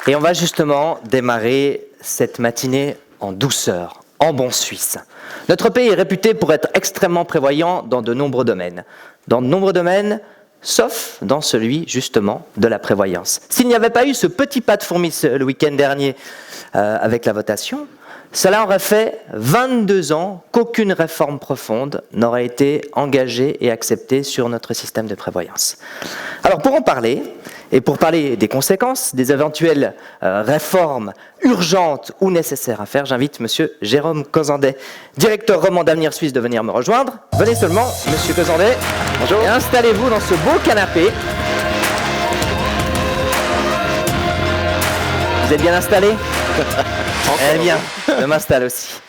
Et on va justement démarrer cette matinée en douceur, en bon Suisse. Notre pays est réputé pour être extrêmement prévoyant dans de nombreux domaines. Dans de nombreux domaines, sauf dans celui, justement, de la prévoyance. S'il n'y avait pas eu ce petit pas de fourmi le week-end dernier avec la votation, cela aurait fait 22 ans qu'aucune réforme profonde n'aurait été engagée et acceptée sur notre système de prévoyance. Alors pour en parler, et pour parler des conséquences, des éventuelles réformes urgentes ou nécessaires à faire, j'invite M. Jérôme Cozandet, directeur roman d'Avenir Suisse, de venir me rejoindre. Venez seulement, M. Cozandet. Bonjour. Et installez-vous dans ce beau canapé. Vous êtes bien installé? Eh bien, je m'installe aussi.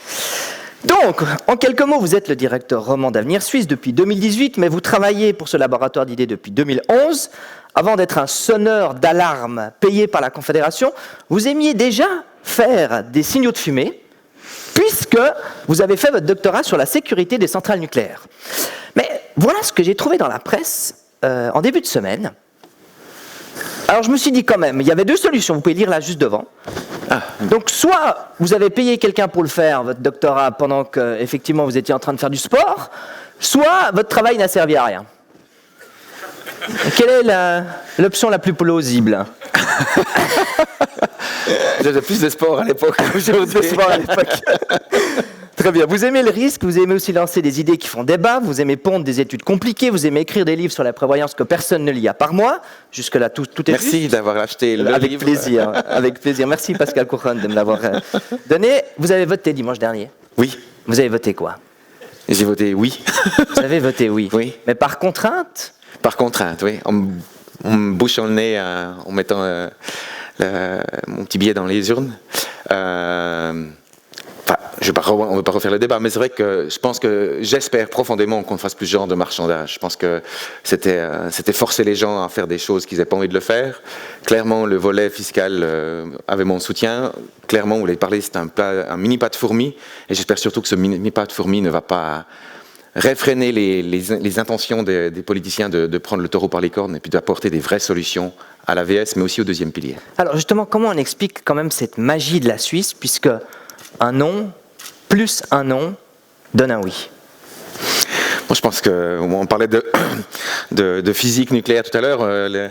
Donc, en quelques mots, vous êtes le directeur roman d'Avenir Suisse depuis 2018, mais vous travaillez pour ce laboratoire d'idées depuis 2011. Avant d'être un sonneur d'alarme payé par la Confédération, vous aimiez déjà faire des signaux de fumée, puisque vous avez fait votre doctorat sur la sécurité des centrales nucléaires. Mais voilà ce que j'ai trouvé dans la presse en début de semaine. Alors je me suis dit quand même, il y avait deux solutions, vous pouvez lire là juste devant. Donc soit vous avez payé quelqu'un pour le faire, votre doctorat, pendant que effectivement vous étiez en train de faire du sport, soit votre travail n'a servi à rien. Quelle est l'option la plus plausible? J'avais plus de sport à l'époque. Très bien. Vous aimez le risque, vous aimez aussi lancer des idées qui font débat, vous aimez pondre des études compliquées, vous aimez écrire des livres sur la prévoyance que personne ne lit à part moi. Jusque-là, tout est Merci juste. d'avoir acheté le avec livre. Plaisir, avec plaisir. Merci Pascal Couronne de me l'avoir donné. Vous avez voté dimanche dernier? Oui. Vous avez voté quoi? J'ai voté oui. Vous avez voté oui. Oui. Mais par contrainte? Par contrainte, oui. En me bouchant le nez, en mettant mon petit billet dans les urnes. On ne va pas refaire le débat, mais c'est vrai que j'espère profondément qu'on ne fasse plus ce genre de marchandage. Je pense que c'était forcer les gens à faire des choses qu'ils n'avaient pas envie de le faire. Clairement, le volet fiscal avait mon soutien. Clairement, vous l'avez parlé, c'est un mini pas de fourmi. Et j'espère surtout que ce mini pas de fourmi ne va pas réfréner les intentions des politiciens de prendre le taureau par les cornes et puis d'apporter des vraies solutions à l'AVS, mais aussi au deuxième pilier. Alors justement, comment on explique quand même cette magie de la Suisse, puisque un non plus un non donne un oui? Bon, je pense qu'on parlait de physique nucléaire tout à l'heure.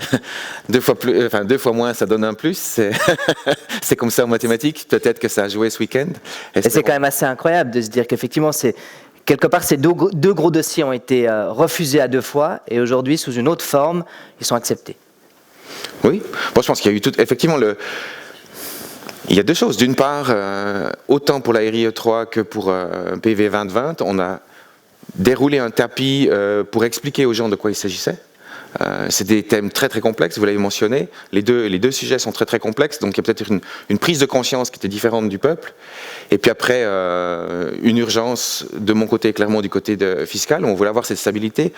Deux fois moins, ça donne un plus. C'est comme ça en mathématiques. Peut-être que ça a joué ce week-end. Et c'est quand même assez incroyable de se dire qu'effectivement, quelque part, ces deux gros dossiers ont été refusés à deux fois, et aujourd'hui, sous une autre forme, ils sont acceptés. Oui, bon, je pense qu'il y a eu effectivement il y a deux choses. D'une part, autant pour la RIE3 que pour PV 2020, on a déroulé un tapis pour expliquer aux gens de quoi il s'agissait. C'est des thèmes très très complexes, vous l'avez mentionné. Les deux sujets sont très très complexes, donc il y a peut-être une prise de conscience qui était différente du peuple. Et puis après, une urgence de mon côté, clairement du côté fiscal, on voulait avoir cette stabilité.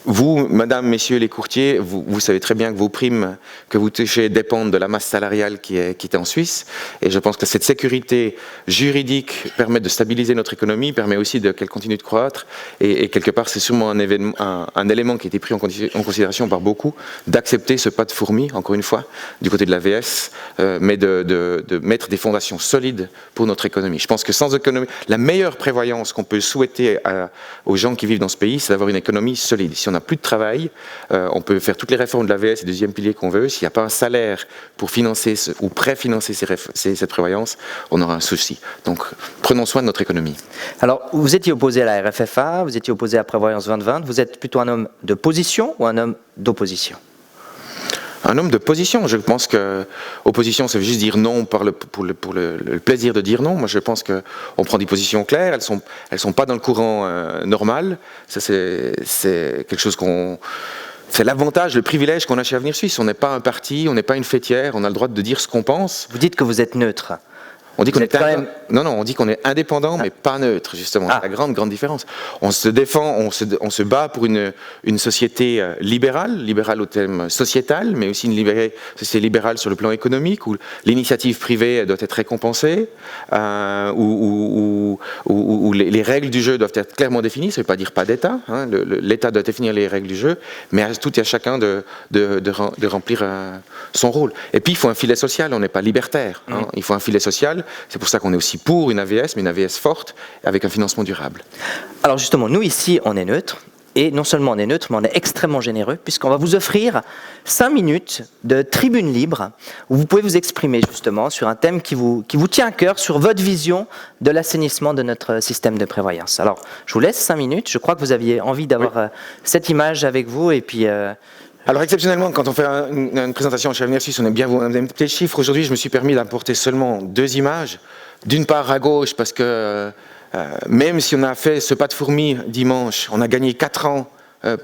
Vous, madame, messieurs les courtiers, vous savez très bien que vos primes que vous touchez dépendent de la masse salariale qui est en Suisse. Et je pense que cette sécurité juridique permet de stabiliser notre économie, permet aussi qu'elle continue de croître. Et quelque part, c'est sûrement un élément qui a été pris en considération par beaucoup, d'accepter ce pas de fourmi, encore une fois, du côté de l'AVS, mais de mettre des fondations solides pour notre économie. Je pense que sans économie, la meilleure prévoyance qu'on peut souhaiter aux gens qui vivent dans ce pays, c'est d'avoir une économie solide. Si on n'a plus de travail, on peut faire toutes les réformes de l'AVS et deuxième pilier qu'on veut. S'il n'y a pas un salaire pour financer ou préfinancer cette prévoyance, on aura un souci. Donc, prenons soin de notre économie. Alors, vous étiez opposé à la RFFA, vous étiez opposé à Prévoyance 2020. Vous êtes plutôt un homme de position ou un homme d'opposition? Un homme de position. Je pense que opposition, ça veut juste dire non pour le plaisir de dire non. Moi, je pense qu'on prend des positions claires. Elles sont pas dans le courant normal. Ça, c'est quelque chose c'est l'avantage, le privilège qu'on a chez Avenir Suisse. On n'est pas un parti, on n'est pas une fêtière. On a le droit de dire ce qu'on pense. Vous dites que vous êtes neutre. On dit qu'on est même... Non, on dit qu'on est indépendant, mais pas neutre, justement. C'est la grande différence. On se défend, on se bat pour une société libérale au thème sociétal, mais aussi une société libérale sur le plan économique, où l'initiative privée doit être récompensée, où les règles du jeu doivent être clairement définies. Ça ne veut pas dire pas d'État. Hein. L'État doit définir les règles du jeu, mais à tout et à chacun de remplir son rôle. Et puis, il faut un filet social. On n'est pas libertaire. Hein. Il faut un filet social. C'est pour ça qu'on est aussi pour une AVS, mais une AVS forte, avec un financement durable. Alors justement, nous ici, on est neutre. Et non seulement on est neutre, mais on est extrêmement généreux, puisqu'on va vous offrir 5 minutes de tribune libre, où vous pouvez vous exprimer justement sur un thème qui vous tient à cœur, sur votre vision de l'assainissement de notre système de prévoyance. Alors, je vous laisse 5 minutes. Je crois que vous aviez envie d'avoir cette image avec vous, et puis... Alors exceptionnellement, quand on fait une présentation chez Avenir Suisse, on aime bien vous donner des petits chiffres. Aujourd'hui, je me suis permis d'apporter seulement 2 images. D'une part à gauche, parce que même si on a fait ce pas de fourmi dimanche, on a gagné 4 ans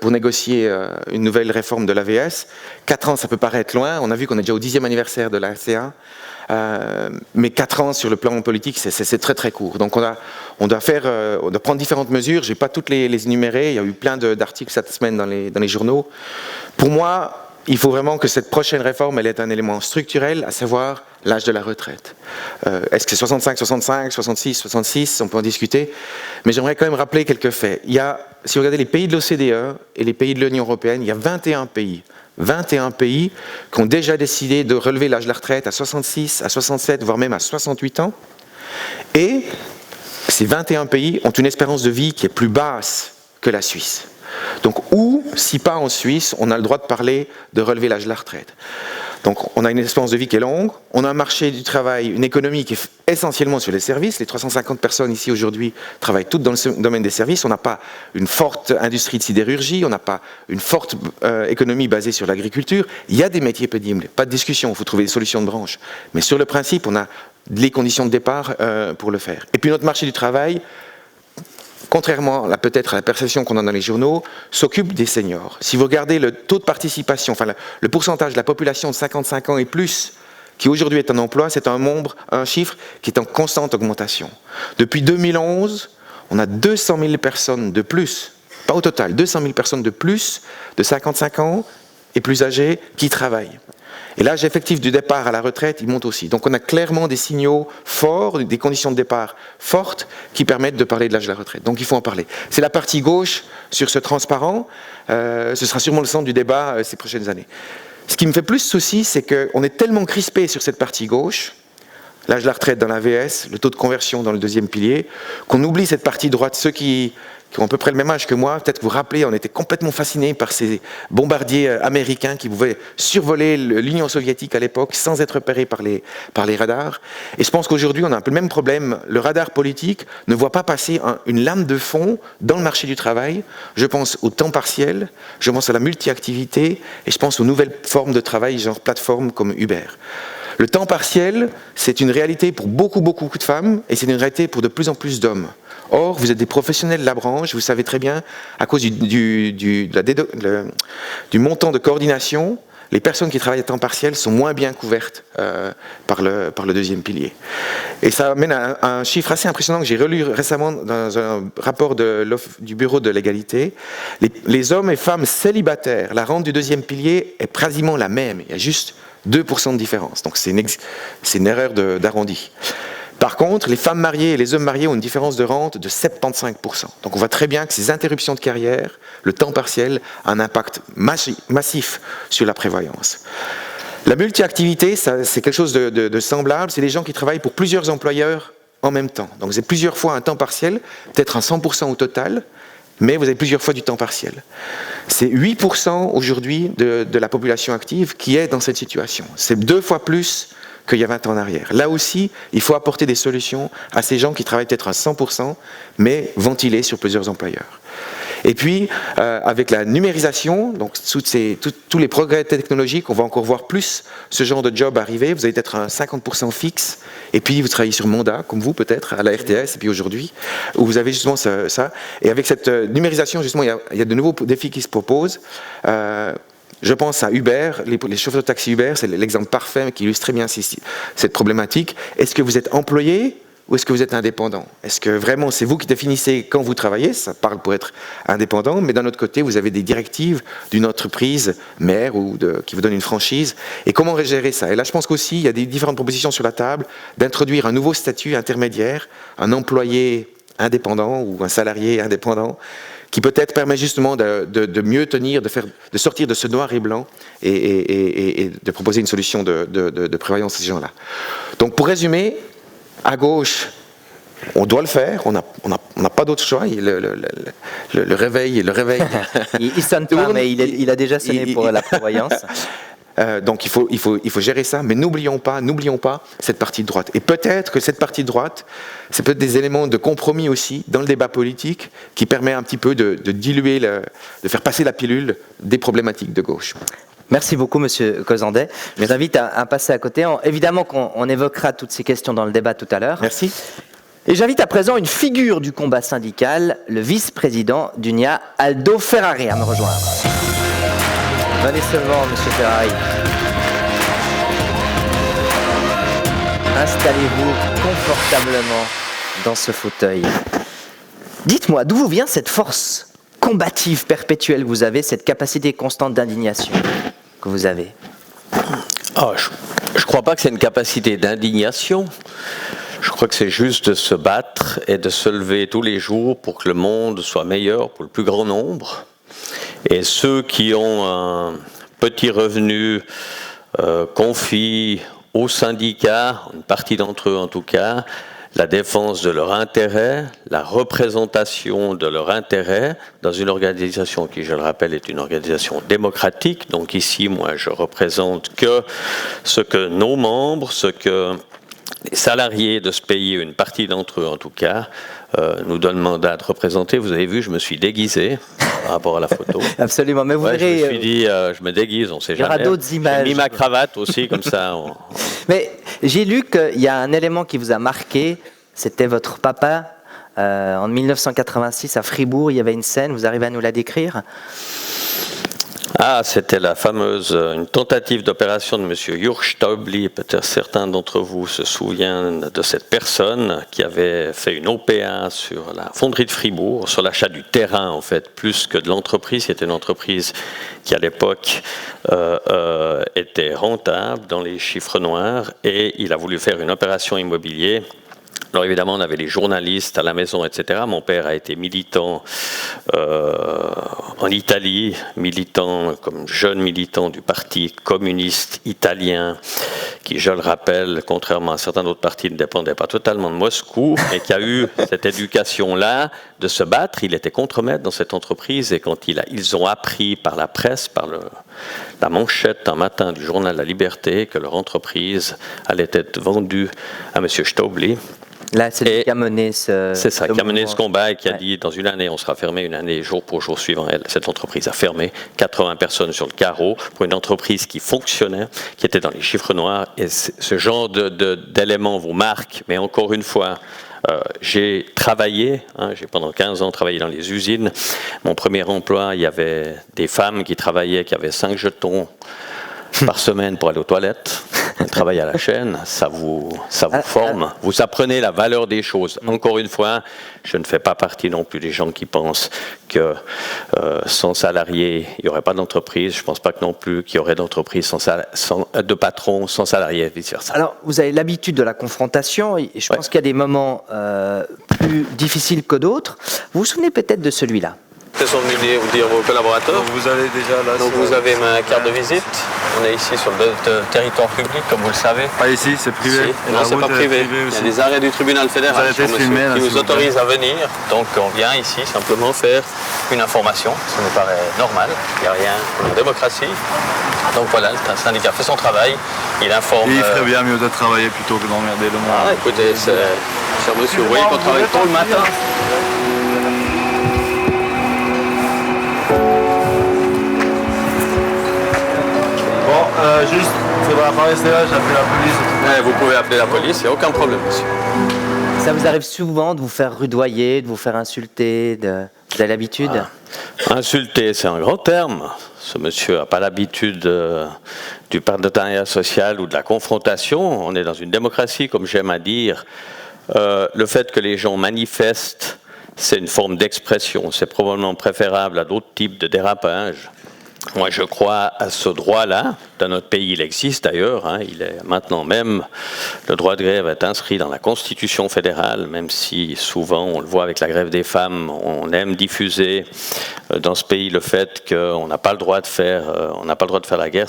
pour négocier une nouvelle réforme de l'AVS. 4 ans, ça peut paraître loin. On a vu qu'on est déjà au 10e anniversaire de la RCA. Mais 4 ans sur le plan politique, c'est très très court. Donc on doit prendre différentes mesures. Je ne vais pas toutes les énumérer. Il y a eu plein d'articles cette semaine dans les journaux. Pour moi, il faut vraiment que cette prochaine réforme, elle ait un élément structurel, à savoir l'âge de la retraite. Est-ce que c'est 65, 65, 66, 66, on peut en discuter. Mais j'aimerais quand même rappeler quelques faits. Si vous regardez les pays de l'OCDE et les pays de l'Union européenne, il y a 21 pays qui ont déjà décidé de relever l'âge de la retraite à 66, à 67, voire même à 68 ans. Et ces 21 pays ont une espérance de vie qui est plus basse que la Suisse. Donc, si pas en Suisse, on a le droit de parler de relever l'âge de la retraite. Donc, on a une espérance de vie qui est longue, on a un marché du travail, une économie qui est essentiellement sur les services. Les 350 personnes ici aujourd'hui travaillent toutes dans le domaine des services. On n'a pas une forte industrie de sidérurgie, on n'a pas une forte économie basée sur l'agriculture. Il y a des métiers pénibles, pas de discussion, il faut trouver des solutions de branche. Mais sur le principe, on a les conditions de départ pour le faire. Et puis notre marché du travail, contrairement peut-être à la perception qu'on a dans les journaux, s'occupe des seniors. Si vous regardez le taux de participation, enfin le pourcentage de la population de 55 ans et plus qui aujourd'hui est en emploi, c'est un chiffre qui est en constante augmentation. Depuis 2011, on a 200 000 personnes de plus, pas au total, 200 000 personnes de plus de 55 ans et plus âgées qui travaillent. Et l'âge effectif du départ à la retraite, il monte aussi. Donc on a clairement des signaux forts, des conditions de départ fortes qui permettent de parler de l'âge de la retraite. Donc il faut en parler. C'est la partie gauche sur ce transparent. Ce sera sûrement le centre du débat ces prochaines années. Ce qui me fait plus souci, c'est qu'on est tellement crispé sur cette partie gauche, l'âge de la retraite dans l'AVS, le taux de conversion dans le 2e pilier, qu'on oublie cette partie droite, ceux qui ont à peu près le même âge que moi. Peut-être vous vous rappelez, on était complètement fascinés par ces bombardiers américains qui pouvaient survoler l'Union soviétique à l'époque sans être repérés par les radars. Et je pense qu'aujourd'hui, on a un peu le même problème. Le radar politique ne voit pas passer une lame de fond dans le marché du travail. Je pense au temps partiel, je pense à la multi-activité et je pense aux nouvelles formes de travail, genre plateformes comme Uber. Le temps partiel, c'est une réalité pour beaucoup de femmes et c'est une réalité pour de plus en plus d'hommes. Or, vous êtes des professionnels de la branche, vous savez très bien, à cause du montant de coordination, les personnes qui travaillent à temps partiel sont moins bien couvertes par le 2e pilier. Et ça amène à un chiffre assez impressionnant que j'ai relu récemment dans un rapport du Bureau de l'égalité. Les hommes et femmes célibataires, la rente du 2e pilier est quasiment la même, il y a juste 2% de différence. Donc c'est une erreur d'arrondi. Par contre, les femmes mariées et les hommes mariés ont une différence de rente de 75%. Donc on voit très bien que ces interruptions de carrière, le temps partiel, a un impact massif sur la prévoyance. La multi-activité, c'est quelque chose de semblable. C'est des gens qui travaillent pour plusieurs employeurs en même temps. Donc c'est plusieurs fois un temps partiel, peut-être un 100% au total, mais vous avez plusieurs fois du temps partiel. C'est 8% aujourd'hui de la population active qui est dans cette situation. C'est 2 fois plus qu'il y a 20 ans en arrière. Là aussi, il faut apporter des solutions à ces gens qui travaillent peut-être à 100%, mais ventilés sur plusieurs employeurs. Et puis, avec la numérisation, donc tous les progrès technologiques, on va encore voir plus ce genre de job arriver. Vous allez être un 50% fixe, et puis vous travaillez sur mandat, comme vous peut-être, à la RTS, et puis aujourd'hui, où vous avez justement ça. Et avec cette numérisation, justement, il y a de nouveaux défis qui se proposent. Je pense à Uber, les chauffeurs de taxi Uber, c'est l'exemple parfait qui illustre très bien cette problématique. Est-ce que vous êtes employé ou est-ce que vous êtes indépendant? Est-ce que vraiment c'est vous qui définissez quand vous travaillez? Ça parle pour être indépendant, mais d'un autre côté, vous avez des directives d'une entreprise mère qui vous donne une franchise. Et comment gérer ça? Et là, je pense qu'aussi, il y a des différentes propositions sur la table d'introduire un nouveau statut intermédiaire, un employé indépendant ou un salarié indépendant, qui peut-être permet justement de mieux tenir, de sortir de ce noir et blanc et de proposer une solution de prévoyance à ces gens-là. Donc pour résumer, à gauche, on doit le faire, on n'a pas d'autre choix. Le réveil. Il sonne pas, mais il a déjà sonné pour la prévoyance. Donc il faut gérer ça, mais n'oublions pas cette partie de droite. Et peut-être que cette partie de droite, c'est peut-être des éléments de compromis aussi dans le débat politique qui permet un petit peu de diluer, de faire passer la pilule des problématiques de gauche. Merci beaucoup, Monsieur Cozandet. Je vous invite à passer à côté. Évidemment qu'on évoquera toutes ces questions dans le débat tout à l'heure. Merci. Et j'invite à présent une figure du combat syndical, le vice-président d'UNIA, Aldo Ferrari, à me rejoindre. Venez seulement, Monsieur Ferrari. Installez-vous confortablement dans ce fauteuil. Dites-moi, d'où vous vient cette force combative perpétuelle que vous avez, cette capacité constante d'indignation que vous avez? Je ne crois pas que c'est une capacité d'indignation. Je crois que c'est juste de se battre et de se lever tous les jours pour que le monde soit meilleur pour le plus grand nombre. Et ceux qui ont un petit revenu confient aux syndicats, une partie d'entre eux en tout cas, la défense de leur intérêt, la représentation de leur intérêt dans une organisation qui, je le rappelle, est une organisation démocratique. Donc ici, moi, je représente que ce que nos membres, ce que les salariés de ce pays, une partie d'entre eux en tout cas, nous donnent mandat de représenter. Vous avez vu, je me suis déguisé par rapport à la photo. Absolument, mais vous verrez... Je me suis dit, je me déguise, on ne sait jamais. Il y aura d'autres images. J'ai mis ma cravate aussi, comme ça. Mais j'ai lu qu'il y a un élément qui vous a marqué, c'était votre papa. En 1986, à Fribourg, il y avait une scène, vous arrivez à nous la décrire? C'était la fameuse, une tentative d'opération de M. Jürg Staubli. Peut-être certains d'entre vous se souviennent de cette personne qui avait fait une OPA sur la fonderie de Fribourg, sur l'achat du terrain en fait, plus que de l'entreprise. C'était une entreprise qui à l'époque était rentable dans les chiffres noirs et il a voulu faire une opération immobilière. Alors évidemment, on avait les journalistes à la maison, etc. Mon père a été militant en Italie, comme jeune militant du Parti communiste italien, qui, je le rappelle, contrairement à certains autres partis, ne dépendait pas totalement de Moscou, et qui a eu cette éducation-là de se battre. Il était contremaître dans cette entreprise, et quand ils ont appris par la presse, par la manchette un matin du journal La Liberté, que leur entreprise allait être vendue à M. Staubli. Là, c'est lui qui a mené ce... C'est ça, qui a mené ce combat et qui a dit, dans une année, on sera fermé, une année, jour pour jour suivant, cette entreprise a fermé, 80 personnes sur le carreau, pour une entreprise qui fonctionnait, qui était dans les chiffres noirs, et ce genre d'éléments vous marque, mais encore une fois, j'ai travaillé, j'ai pendant 15 ans travaillé dans les usines. Mon premier emploi, il y avait des femmes qui travaillaient, qui avaient 5 jetons par semaine pour aller aux toilettes. Travail à la chaîne, ça vous forme. Vous apprenez la valeur des choses. Encore une fois, je ne fais pas partie non plus des gens qui pensent que sans salariés, il n'y aurait pas d'entreprise. Je ne pense pas que non plus qu'il y aurait d'entreprise de patrons sans salariés, vice-versa. Alors, vous avez l'habitude de la confrontation, et je pense qu'il y a des moments plus difficiles que d'autres. Vous vous souvenez peut-être de celui-là? Ils sont venus vous dire vos collaborateurs. Donc vous avez déjà là. Donc vous avez ma carte de visite. On est ici sur le territoire public, comme vous le savez. Pas ici, c'est privé. Non, c'est pas privé. Il y a des arrêts du tribunal fédéral qui nous autorisent à venir. Donc on vient ici simplement faire une information. Ça nous paraît normal. Il n'y a rien en démocratie. Donc voilà, le syndicat fait son travail. Il informe. Et il ferait bien mieux de travailler plutôt que d'emmerder le monde. Écoutez, cher monsieur, vous voyez qu'on travaille tôt le matin. Juste, il faudra pas rester là, j'appelle la police. Vous pouvez appeler la police, il n'y a aucun problème, monsieur. Ça vous arrive souvent de vous faire rudoyer, de vous faire insulter, vous avez l'habitude? Insulter, c'est un grand terme. ce monsieur n'a pas l'habitude du partenariat social ou de la confrontation. On est dans une démocratie, comme j'aime à dire. Le fait que les gens manifestent, c'est une forme d'expression. C'est probablement préférable à d'autres types de dérapage. Moi, je crois à ce droit-là. Dans notre pays, il existe d'ailleurs. Il est maintenant même, le droit de grève est inscrit dans la Constitution fédérale, même si souvent, on le voit avec la grève des femmes, on aime diffuser dans ce pays le fait qu'on n'a pas le droit de faire, la guerre.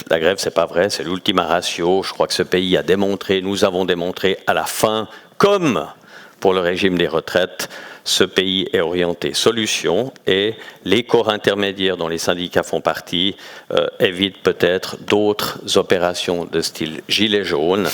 La grève, c'est pas vrai. C'est l'ultima ratio. Je crois que ce pays a démontré, nous avons démontré à la fin, comme pour le régime des retraites, ce pays est orienté solution et les corps intermédiaires dont les syndicats font partie évitent peut-être d'autres opérations de style gilet jaune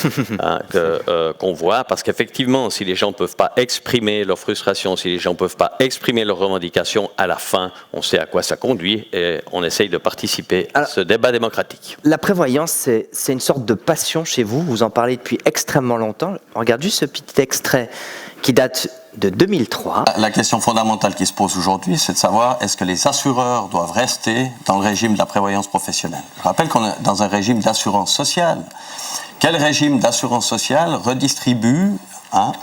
qu'on voit, parce qu'effectivement, si les gens ne peuvent pas exprimer leur frustration, si les gens ne peuvent pas exprimer leurs revendications, à la fin, on sait à quoi ça conduit et on essaye de participer à ce débat démocratique. La prévoyance, c'est une sorte de passion chez vous, vous en parlez depuis extrêmement longtemps. On regarde juste ce petit extrait qui date de 2003. La question fondamentale qui se pose aujourd'hui, c'est de savoir est-ce que les assureurs doivent rester dans le régime de la prévoyance professionnelle. Je rappelle qu'on est dans un régime d'assurance sociale. Quel régime d'assurance sociale redistribue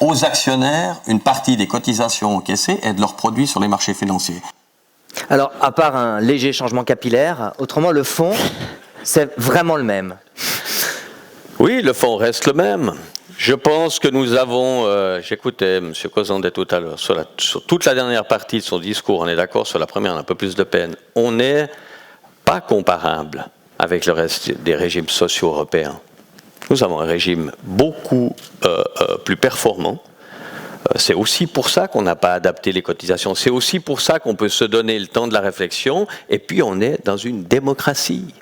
aux actionnaires une partie des cotisations encaissées et de leurs produits sur les marchés financiers? Alors, à part un léger changement capillaire, autrement, le fond, c'est vraiment le même. Oui, le fond reste le même. Je pense que nous avons, j'écoutais M. Cozandet tout à l'heure, sur toute la dernière partie de son discours, on est d'accord, sur la première, on a un peu plus de peine. On n'est pas comparable avec le reste des régimes sociaux européens. Nous avons un régime beaucoup plus performant. C'est aussi pour ça qu'on n'a pas adapté les cotisations. C'est aussi pour ça qu'on peut se donner le temps de la réflexion. Et puis, on est dans une démocratie.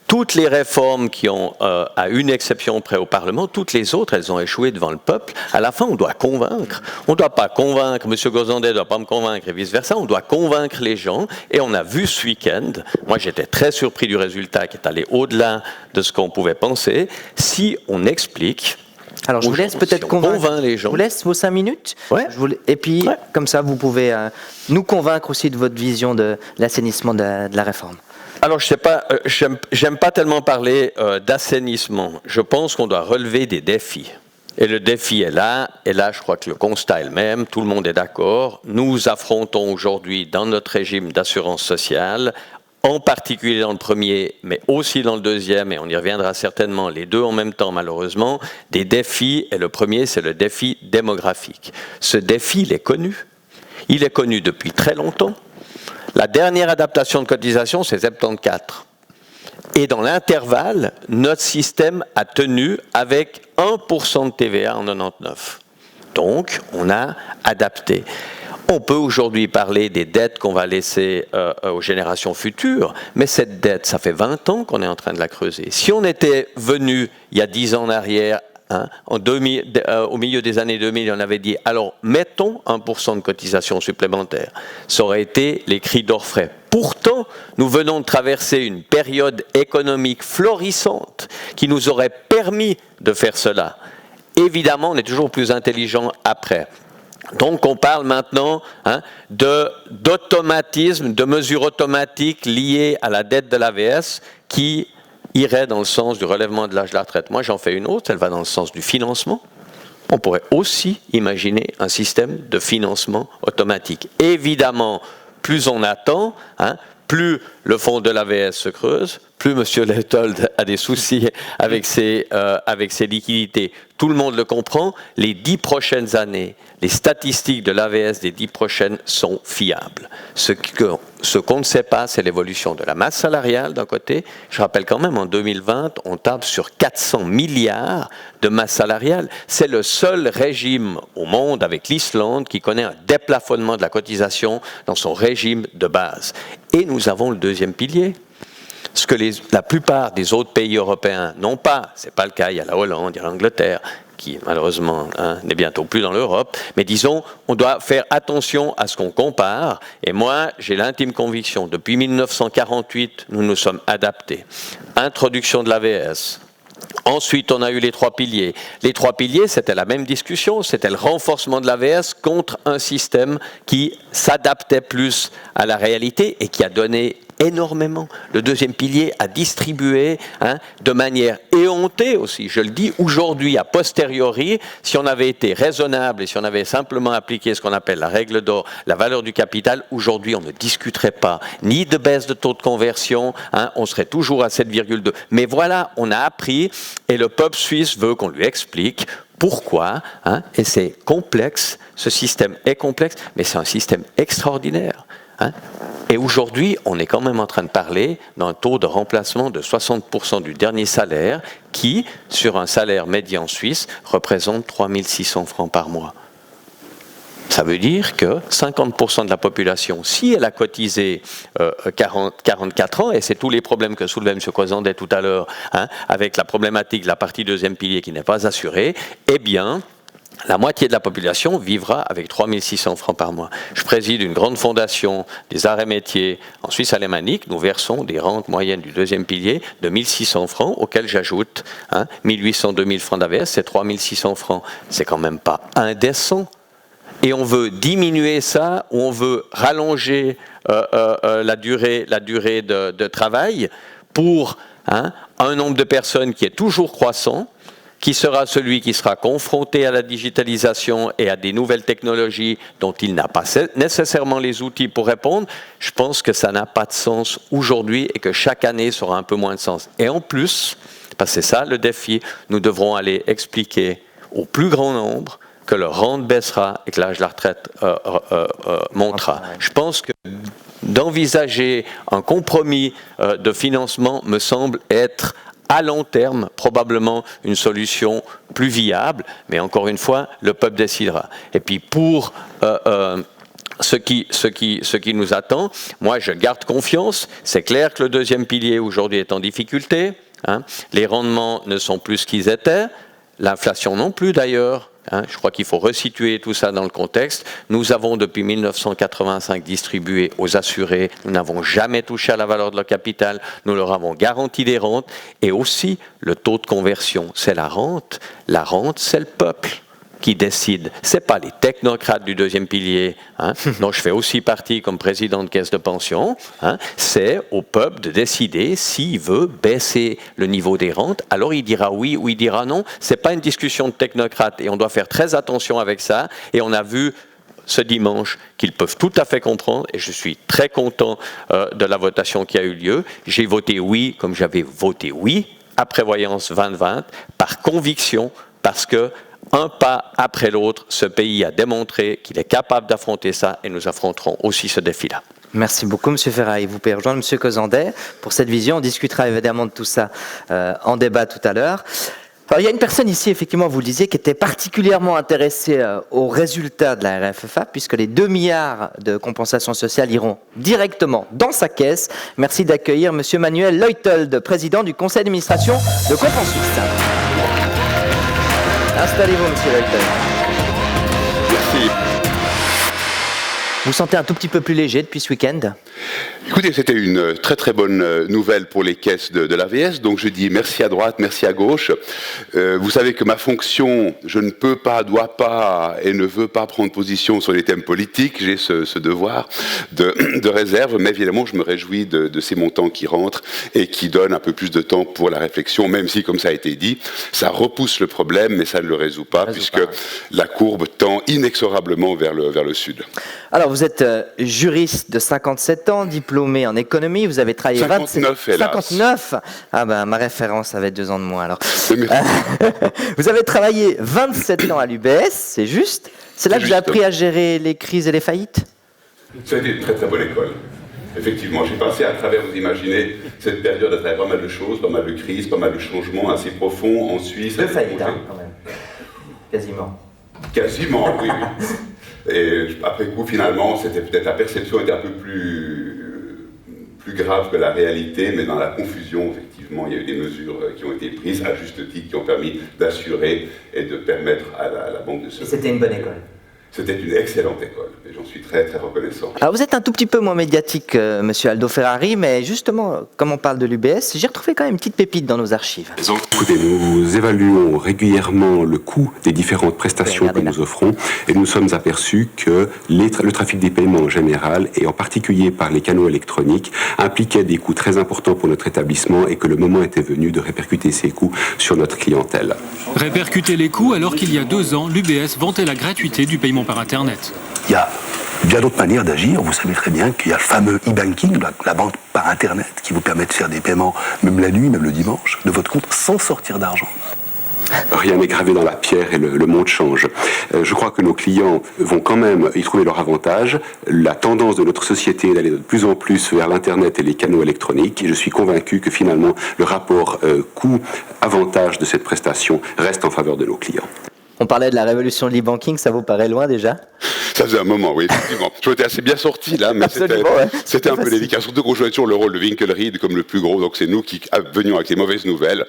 Toutes les réformes qui ont, à une exception près au Parlement, toutes les autres, elles ont échoué devant le peuple. À la fin, on doit convaincre. On ne doit pas convaincre, M. Gozandet ne doit pas me convaincre et vice-versa. On doit convaincre les gens. Et on a vu ce week-end, moi j'étais très surpris du résultat qui est allé au-delà de ce qu'on pouvait penser. Si on explique... Alors, je vous laisse peut-être convaincre. Les gens. Je vous laisse vos 5 minutes. Ouais. Et puis, comme ça, vous pouvez nous convaincre aussi de votre vision de l'assainissement de la réforme. Alors, je sais pas, j'aime pas tellement parler d'assainissement. Je pense qu'on doit relever des défis. Et le défi est là, et là, je crois que le constat est le même, tout le monde est d'accord. Nous affrontons aujourd'hui, dans notre régime d'assurance sociale, en particulier dans le premier, mais aussi dans le deuxième, et on y reviendra certainement, les deux en même temps malheureusement, des défis, et le premier c'est le défi démographique. Ce défi, il est connu. Il est connu depuis très longtemps. La dernière adaptation de cotisation, c'est 74. Et dans l'intervalle, notre système a tenu avec 1% de TVA en 99. Donc, on a adapté. On peut aujourd'hui parler des dettes qu'on va laisser aux générations futures, mais cette dette, ça fait 20 ans qu'on est en train de la creuser. Si on était venu il y a 10 ans en arrière, au milieu des années 2000, on avait dit, alors mettons 1% de cotisation supplémentaire. Ça aurait été les cris d'orfraie. Pourtant, nous venons de traverser une période économique florissante qui nous aurait permis de faire cela. Évidemment, on est toujours plus intelligent après. Donc on parle maintenant d'automatisme, de mesures automatiques liées à la dette de l'AVS qui irait dans le sens du relèvement de l'âge de la retraite. Moi j'en fais une autre, elle va dans le sens du financement. On pourrait aussi imaginer un système de financement automatique. Évidemment, plus on attend, plus le fonds de l'AVS se creuse, plus M. Leitold a des soucis avec ses liquidités. Tout le monde le comprend. Les 10 prochaines années, les statistiques de l'AVS des 10 prochaines sont fiables. Ce qu'on ne sait pas, c'est l'évolution de la masse salariale d'un côté. Je rappelle quand même, en 2020, on table sur 400 milliards de masse salariale. C'est le seul régime au monde, avec l'Islande, qui connaît un déplafonnement de la cotisation dans son régime de base. Et nous avons le deuxième pilier. Ce que la plupart des autres pays européens n'ont pas, ce n'est pas le cas, il y a la Hollande, il y a l'Angleterre, qui malheureusement n'est bientôt plus dans l'Europe, mais disons, on doit faire attention à ce qu'on compare, et moi j'ai l'intime conviction, depuis 1948, nous nous sommes adaptés. Introduction de l'AVS. Ensuite, on a eu les 3 piliers. Les 3 piliers, c'était la même discussion, c'était le renforcement de l'AVS contre un système qui s'adaptait plus à la réalité et qui a donné énormément. Le deuxième pilier a distribué de manière éhontée aussi. Je le dis aujourd'hui, a posteriori, si on avait été raisonnable et si on avait simplement appliqué ce qu'on appelle la règle d'or, la valeur du capital, aujourd'hui on ne discuterait pas ni de baisse de taux de conversion, on serait toujours à 7,2. Mais voilà, on a appris et le peuple suisse veut qu'on lui explique pourquoi, et c'est complexe, ce système est complexe, mais c'est un système extraordinaire. Et aujourd'hui, on est quand même en train de parler d'un taux de remplacement de 60% du dernier salaire qui, sur un salaire médian suisse, représente 3 600 francs par mois. Ça veut dire que 50% de la population, si elle a cotisé 44 ans, et c'est tous les problèmes que soulevait M. Cosandet tout à l'heure, avec la problématique de la partie deuxième pilier qui n'est pas assurée, eh bien, la moitié de la population vivra avec 3 600 francs par mois. Je préside une grande fondation des arts et métiers en Suisse alémanique. Nous versons des rentes moyennes du deuxième pilier de 1 600 francs, auxquels j'ajoute 1 800, 2 000 francs d'AVS, c'est 3 600 francs. C'est quand même pas indécent. Et on veut diminuer ça, ou on veut rallonger la durée de travail pour un nombre de personnes qui est toujours croissant, qui sera celui qui sera confronté à la digitalisation et à des nouvelles technologies dont il n'a pas nécessairement les outils pour répondre. Je pense que ça n'a pas de sens aujourd'hui et que chaque année sera un peu moins de sens. Et en plus, parce que c'est ça le défi, nous devrons aller expliquer au plus grand nombre que leur rente baissera et que l'âge de la retraite montera. Je pense que d'envisager un compromis de financement me semble être à long terme probablement une solution plus viable, mais encore une fois, le peuple décidera. Et puis pour ce qui nous attend, moi je garde confiance. C'est clair que le deuxième pilier aujourd'hui est en difficulté. Les rendements ne sont plus ce qu'ils étaient, l'inflation non plus d'ailleurs. Je crois qu'il faut resituer tout ça dans le contexte. Nous avons depuis 1985 distribué aux assurés, nous n'avons jamais touché à la valeur de leur capital, nous leur avons garanti des rentes et aussi le taux de conversion, c'est la rente, c'est le peuple qui décide. Ce n'est pas les technocrates du deuxième pilier, dont je fais aussi partie comme président de caisse de pension, c'est au peuple de décider s'il veut baisser le niveau des rentes. Alors il dira oui ou il dira non. Ce n'est pas une discussion de technocrates et on doit faire très attention avec ça. Et on a vu ce dimanche qu'ils peuvent tout à fait comprendre et je suis très content de la votation qui a eu lieu. J'ai voté oui comme j'avais voté oui à Prévoyance 2020 par conviction parce que un pas après l'autre, ce pays a démontré qu'il est capable d'affronter ça et nous affronterons aussi ce défi-là. Merci beaucoup, M. Ferraille. Vous pouvez rejoindre M. Cosandet pour cette vision. On discutera évidemment de tout ça en débat tout à l'heure. Alors, il y a une personne ici, effectivement, vous le disiez, qui était particulièrement intéressée aux résultats de la RFFA, puisque les 2 milliards de compensation sociale iront directement dans sa caisse. Merci d'accueillir M. Manuel Leuthold, président du conseil d'administration de Compensuisse. Installez-vous, monsieur Leuthold. Merci. Vous vous sentez un tout petit peu plus léger depuis ce week-end ? Écoutez, c'était une très très bonne nouvelle pour les caisses de l'AVS, donc je dis merci à droite, merci à gauche. Vous savez que ma fonction, je ne peux pas, dois pas et ne veux pas prendre position sur les thèmes politiques, j'ai ce devoir de réserve, mais évidemment je me réjouis de ces montants qui rentrent et qui donnent un peu plus de temps pour la réflexion, même si, comme ça a été dit, ça repousse le problème, mais ça ne le résout pas, puisque la courbe tend inexorablement vers le sud. Alors, vous êtes juriste de 57 ans, diplômé en économie, vous avez travaillé 59, hélas. 59 Ah ben, ma référence avait 2 ans de moins, alors. Vous avez travaillé 27 ans à l'UBS, c'est juste ? C'est là que vous avez appris à gérer les crises et les faillites ? Ça a été une très très bonne école. Effectivement, j'ai passé à travers, vous imaginez, cette période à travers pas mal de choses, pas mal de crises, pas mal de changements assez profonds en Suisse. De faillite, quand même. Quasiment. Quasiment, oui. Et après coup, finalement, c'était peut-être la perception était un peu plus grave que la réalité, mais dans la confusion, effectivement, il y a eu des mesures qui ont été prises à juste titre, qui ont permis d'assurer et de permettre à la banque de se... C'était une bonne école. C'était une excellente école et j'en suis très très reconnaissant. Alors vous êtes un tout petit peu moins médiatique, monsieur Aldo Ferrari, mais justement, comme on parle de l'UBS, j'ai retrouvé quand même une petite pépite dans nos archives. Écoutez, nous évaluons régulièrement le coût des différentes prestations que nous offrons et nous sommes aperçus que le trafic des paiements en général et en particulier par les canaux électroniques impliquait des coûts très importants pour notre établissement et que le moment était venu de répercuter ces coûts sur notre clientèle. Répercuter les coûts alors qu'il y a 2 ans, l'UBS vantait la gratuité du paiement par Internet. Il y a bien d'autres manières d'agir. Vous savez très bien qu'il y a le fameux e-banking, la banque par Internet, qui vous permet de faire des paiements, même la nuit, même le dimanche, de votre compte, sans sortir d'argent. Rien n'est gravé dans la pierre et le monde change. Je crois que nos clients vont quand même y trouver leur avantage. La tendance de notre société est d'aller de plus en plus vers l'Internet et les canaux électroniques. Et je suis convaincu que finalement, le rapport coût-avantage de cette prestation reste en faveur de nos clients. On parlait de la révolution de l'e-banking, ça vous paraît loin déjà? Ça faisait un moment, oui, effectivement. Je m'étais assez bien sorti là, mais c'était un peu délicat. Surtout qu'on jouait toujours le rôle de Winkelried comme le plus gros. Donc c'est nous qui venions avec les mauvaises nouvelles,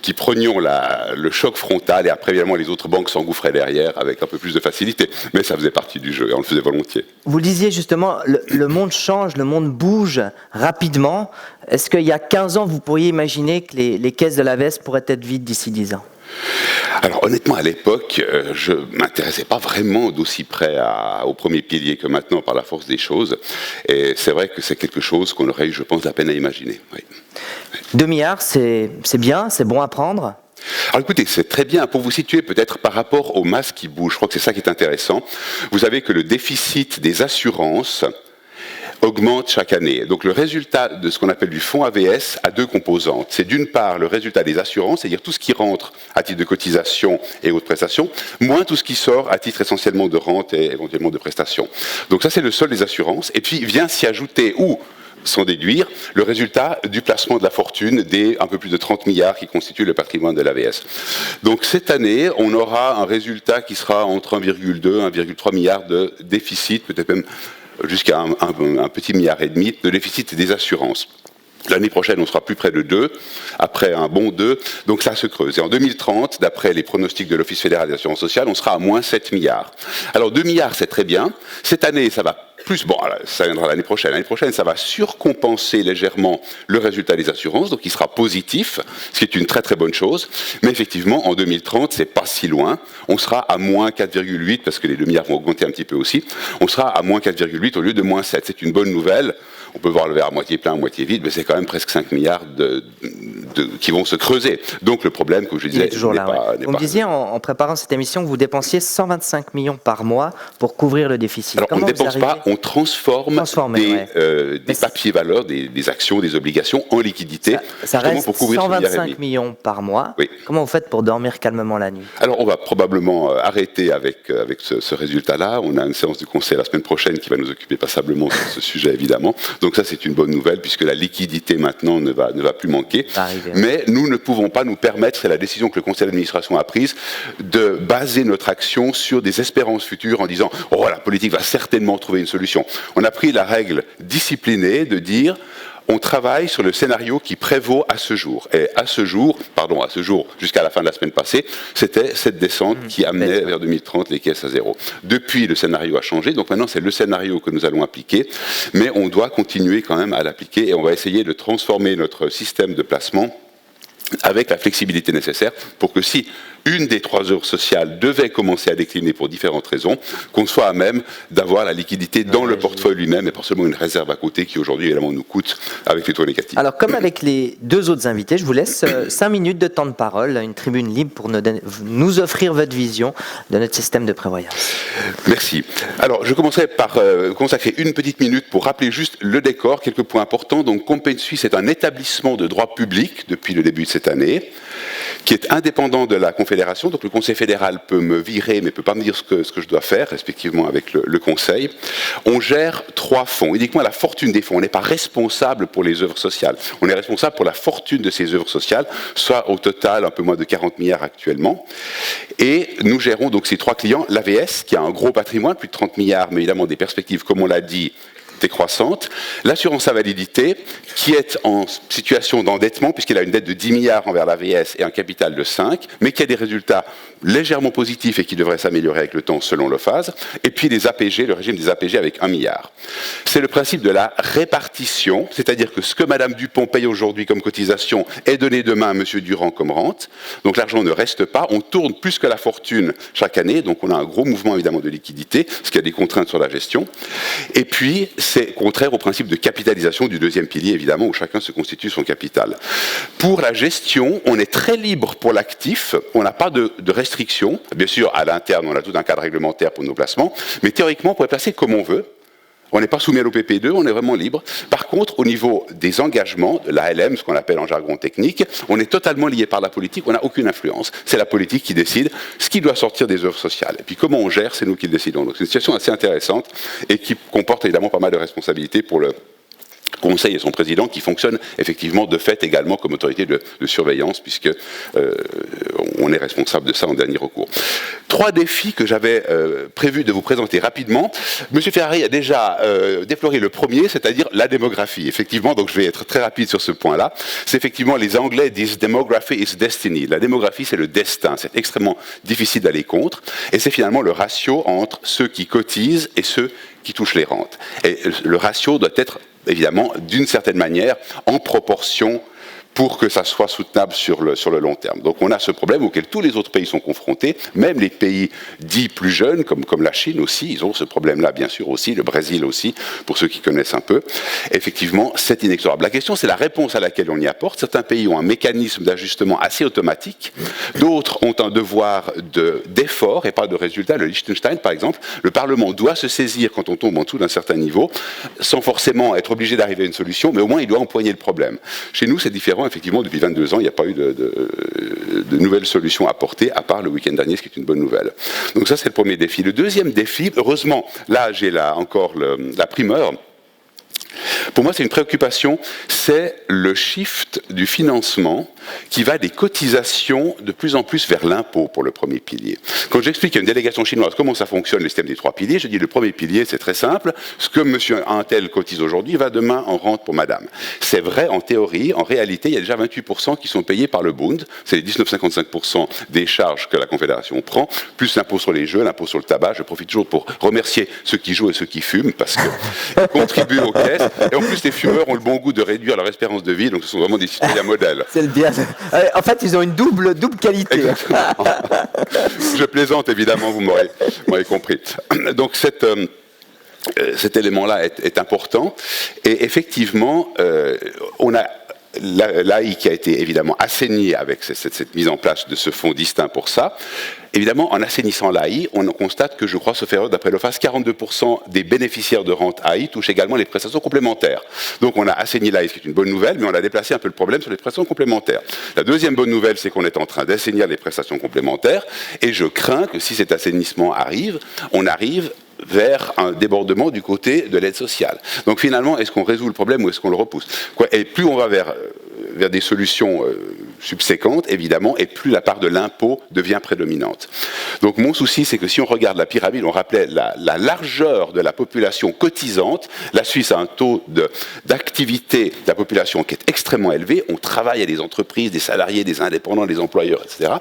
qui prenions le choc frontal et après évidemment les autres banques s'engouffraient derrière avec un peu plus de facilité. Mais ça faisait partie du jeu et on le faisait volontiers. Vous le disiez justement, le monde change, le monde bouge rapidement. Est-ce qu'il y a 15 ans, vous pourriez imaginer que les caisses de l'AVS pourraient être vides d'ici 10 ans? Alors honnêtement, à l'époque, je ne m'intéressais pas vraiment d'aussi près au premier pilier que maintenant par la force des choses. Et c'est vrai que c'est quelque chose qu'on aurait eu, je pense, la peine à imaginer. Oui. 2 milliards, c'est bien, c'est bon à prendre? Alors écoutez, c'est très bien. Pour vous situer peut-être par rapport aux masses qui bougent, je crois que c'est ça qui est intéressant. Vous savez que le déficit des assurances augmente chaque année. Donc le résultat de ce qu'on appelle du fonds AVS a 2 composantes. C'est d'une part le résultat des assurances, c'est-à-dire tout ce qui rentre à titre de cotisation et autres prestations, moins tout ce qui sort à titre essentiellement de rente et éventuellement de prestations. Donc ça c'est le sol des assurances. Et puis vient s'y ajouter ou sans déduire le résultat du placement de la fortune des un peu plus de 30 milliards qui constituent le patrimoine de l'AVS. Donc cette année, on aura un résultat qui sera entre 1,2 et 1,3 milliard de déficit, peut-être même jusqu'à un petit milliard et demi de déficit des assurances. L'année prochaine, on sera plus près de 2, après un bon 2, donc ça se creuse. Et en 2030, d'après les pronostics de l'Office fédéral des assurances sociales, on sera à moins 7 milliards. Alors 2 milliards, c'est très bien. Cette année, ça va plus, bon, ça viendra l'année prochaine. L'année prochaine, ça va surcompenser légèrement le résultat des assurances, donc il sera positif, ce qui est une très très bonne chose. Mais effectivement, en 2030, c'est pas si loin. On sera à moins 4,8, parce que les 2 milliards vont augmenter un petit peu aussi. On sera à moins 4,8 au lieu de moins 7. C'est une bonne nouvelle. On peut voir le verre à moitié plein, à moitié vide, mais c'est quand même presque 5 milliards qui vont se creuser. Donc le problème, comme je disais, n'est pas... Vous me disiez en préparant cette émission que vous dépensiez 125 millions par mois pour couvrir le déficit. Alors on ne dépense pas, on transforme des papiers valeurs, des actions, des obligations en liquidité. Ça reste pour couvrir 125 millions par mois. Oui. Comment vous faites pour dormir calmement la nuit? Alors on va probablement arrêter avec ce résultat-là. On a une séance du conseil la semaine prochaine qui va nous occuper passablement sur ce sujet évidemment. Donc ça c'est une bonne nouvelle puisque la liquidité maintenant ne va plus manquer. Mais nous ne pouvons pas nous permettre, c'est la décision que le conseil d'administration a prise, de baser notre action sur des espérances futures en disant « Oh, la politique va certainement trouver une solution ». On a pris la règle disciplinée de dire on travaille sur le scénario qui prévaut à ce jour. Et à ce jour, jusqu'à la fin de la semaine passée, c'était cette descente qui amenait vers 2030 les caisses à zéro. Depuis, le scénario a changé, donc maintenant c'est le scénario que nous allons appliquer, mais on doit continuer quand même à l'appliquer et on va essayer de transformer notre système de placement avec la flexibilité nécessaire pour que si une des 3 œuvres sociales devait commencer à décliner pour différentes raisons, qu'on soit à même d'avoir la liquidité dans le portefeuille lui-même et pas seulement une réserve à côté qui aujourd'hui évidemment nous coûte avec les taux négatifs. Alors comme avec les 2 autres invités, je vous laisse 5 minutes de temps de parole, une tribune libre pour nous offrir votre vision de notre système de prévoyance. Merci. Alors je commencerai par consacrer une petite minute pour rappeler juste le décor, quelques points importants. Donc Campaign Suisse est un établissement de droit public depuis le début de cette année, qui est indépendant de la Confédération. Donc le Conseil fédéral peut me virer, mais ne peut pas me dire ce que je dois faire, respectivement avec le Conseil. On gère 3 fonds. Uniquement la fortune des fonds. On n'est pas responsable pour les œuvres sociales. On est responsable pour la fortune de ces œuvres sociales, soit au total un peu moins de 40 milliards actuellement. Et nous gérons donc ces 3 clients. L'AVS, qui a un gros patrimoine, plus de 30 milliards, mais évidemment des perspectives, comme on l'a dit, difficulté croissante, l'assurance invalidité, qui est en situation d'endettement, puisqu'il a une dette de 10 milliards envers l'AVS et un capital de 5, mais qui a des résultats légèrement positifs et qui devraient s'améliorer avec le temps selon l'OFAS, et puis les APG, le régime des APG avec 1 milliard. C'est le principe de la répartition, c'est-à-dire que ce que Madame Dupont paye aujourd'hui comme cotisation est donné demain à Monsieur Durand comme rente, donc l'argent ne reste pas, on tourne plus que la fortune chaque année, donc on a un gros mouvement évidemment de liquidité, ce qui a des contraintes sur la gestion, et puis c'est contraire au principe de capitalisation du deuxième pilier, évidemment, où chacun se constitue son capital. Pour la gestion, on est très libre pour l'actif, on n'a pas de restrictions, bien sûr à l'interne on a tout un cadre réglementaire pour nos placements, mais théoriquement on pourrait placer comme on veut. On n'est pas soumis à l'OPP2, on est vraiment libre. Par contre, au niveau des engagements, de l'ALM, ce qu'on appelle en jargon technique, on est totalement lié par la politique, on n'a aucune influence. C'est la politique qui décide ce qui doit sortir des œuvres sociales. Et puis comment on gère, c'est nous qui le décidons. Donc c'est une situation assez intéressante et qui comporte évidemment pas mal de responsabilités pour le Conseil et son président, qui fonctionne effectivement de fait également comme autorité de surveillance, puisque on est responsable de ça en dernier recours. 3 défis que j'avais prévu de vous présenter rapidement. Monsieur Ferrari a déjà déploré le premier, c'est-à-dire la démographie. Effectivement, donc je vais être très rapide sur ce point-là. C'est effectivement, les Anglais disent demography is destiny. La démographie, c'est le destin. C'est extrêmement difficile d'aller contre. Et c'est finalement le ratio entre ceux qui cotisent et ceux qui touchent les rentes. Et le ratio doit être évidemment, d'une certaine manière, en proportion pour que ça soit soutenable sur le long terme. Donc on a ce problème auquel tous les autres pays sont confrontés, même les pays dits plus jeunes, comme la Chine aussi, ils ont ce problème-là bien sûr aussi, le Brésil aussi, pour ceux qui connaissent un peu. Effectivement, c'est inexorable. La question, c'est la réponse à laquelle on y apporte. Certains pays ont un mécanisme d'ajustement assez automatique, d'autres ont un devoir d'effort et pas de résultat. Le Liechtenstein, par exemple, le Parlement doit se saisir quand on tombe en dessous d'un certain niveau, sans forcément être obligé d'arriver à une solution, mais au moins il doit empoigner le problème. Chez nous, c'est différent. Effectivement, depuis 22 ans, il n'y a pas eu de nouvelles solutions apportées, à part le week-end dernier, ce qui est une bonne nouvelle. Donc ça, c'est le premier défi. Le deuxième défi, heureusement, là, j'ai encore la primeur. Pour moi, c'est une préoccupation, c'est le shift du financement qui va des cotisations de plus en plus vers l'impôt pour le premier pilier. Quand j'explique à une délégation chinoise comment ça fonctionne, le système des 3 piliers, je dis le premier pilier, c'est très simple, ce que monsieur Intel cotise aujourd'hui va demain en rente pour madame. C'est vrai en théorie, en réalité, il y a déjà 28% qui sont payés par le Bund, c'est les 19,55% des charges que la Confédération prend, plus l'impôt sur les jeux, l'impôt sur le tabac. Je profite toujours pour remercier ceux qui jouent et ceux qui fument, parce qu'ils contribuent aux caisses. Et en plus, les fumeurs ont le bon goût de réduire leur espérance de vie, donc ce sont vraiment des citoyens modèles. C'est le bien. En fait, ils ont une double qualité. Je plaisante, évidemment, vous m'aurez compris. Donc, cet élément-là est important. Et effectivement, on a l'AI qui a été évidemment assaini avec cette mise en place de ce fonds distinct pour ça. Évidemment, en assainissant l'AI, on constate que, je crois, sauf erreur, d'après l'OFAS, 42% des bénéficiaires de rente AI touchent également les prestations complémentaires. Donc on a assaini l'AI, ce qui est une bonne nouvelle, mais on a déplacé un peu le problème sur les prestations complémentaires. La deuxième bonne nouvelle, c'est qu'on est en train d'assainir les prestations complémentaires, et je crains que si cet assainissement arrive, on arrive vers un débordement du côté de l'aide sociale. Donc finalement, est-ce qu'on résout le problème ou est-ce qu'on le repousse ? Et plus on va vers des solutions subséquentes, évidemment, et plus la part de l'impôt devient prédominante. Donc mon souci, c'est que si on regarde la pyramide, on rappelait la largeur de la population cotisante. La Suisse a un taux d'activité de la population qui est extrêmement élevé. On travaille à des entreprises, des salariés, des indépendants, des employeurs, etc.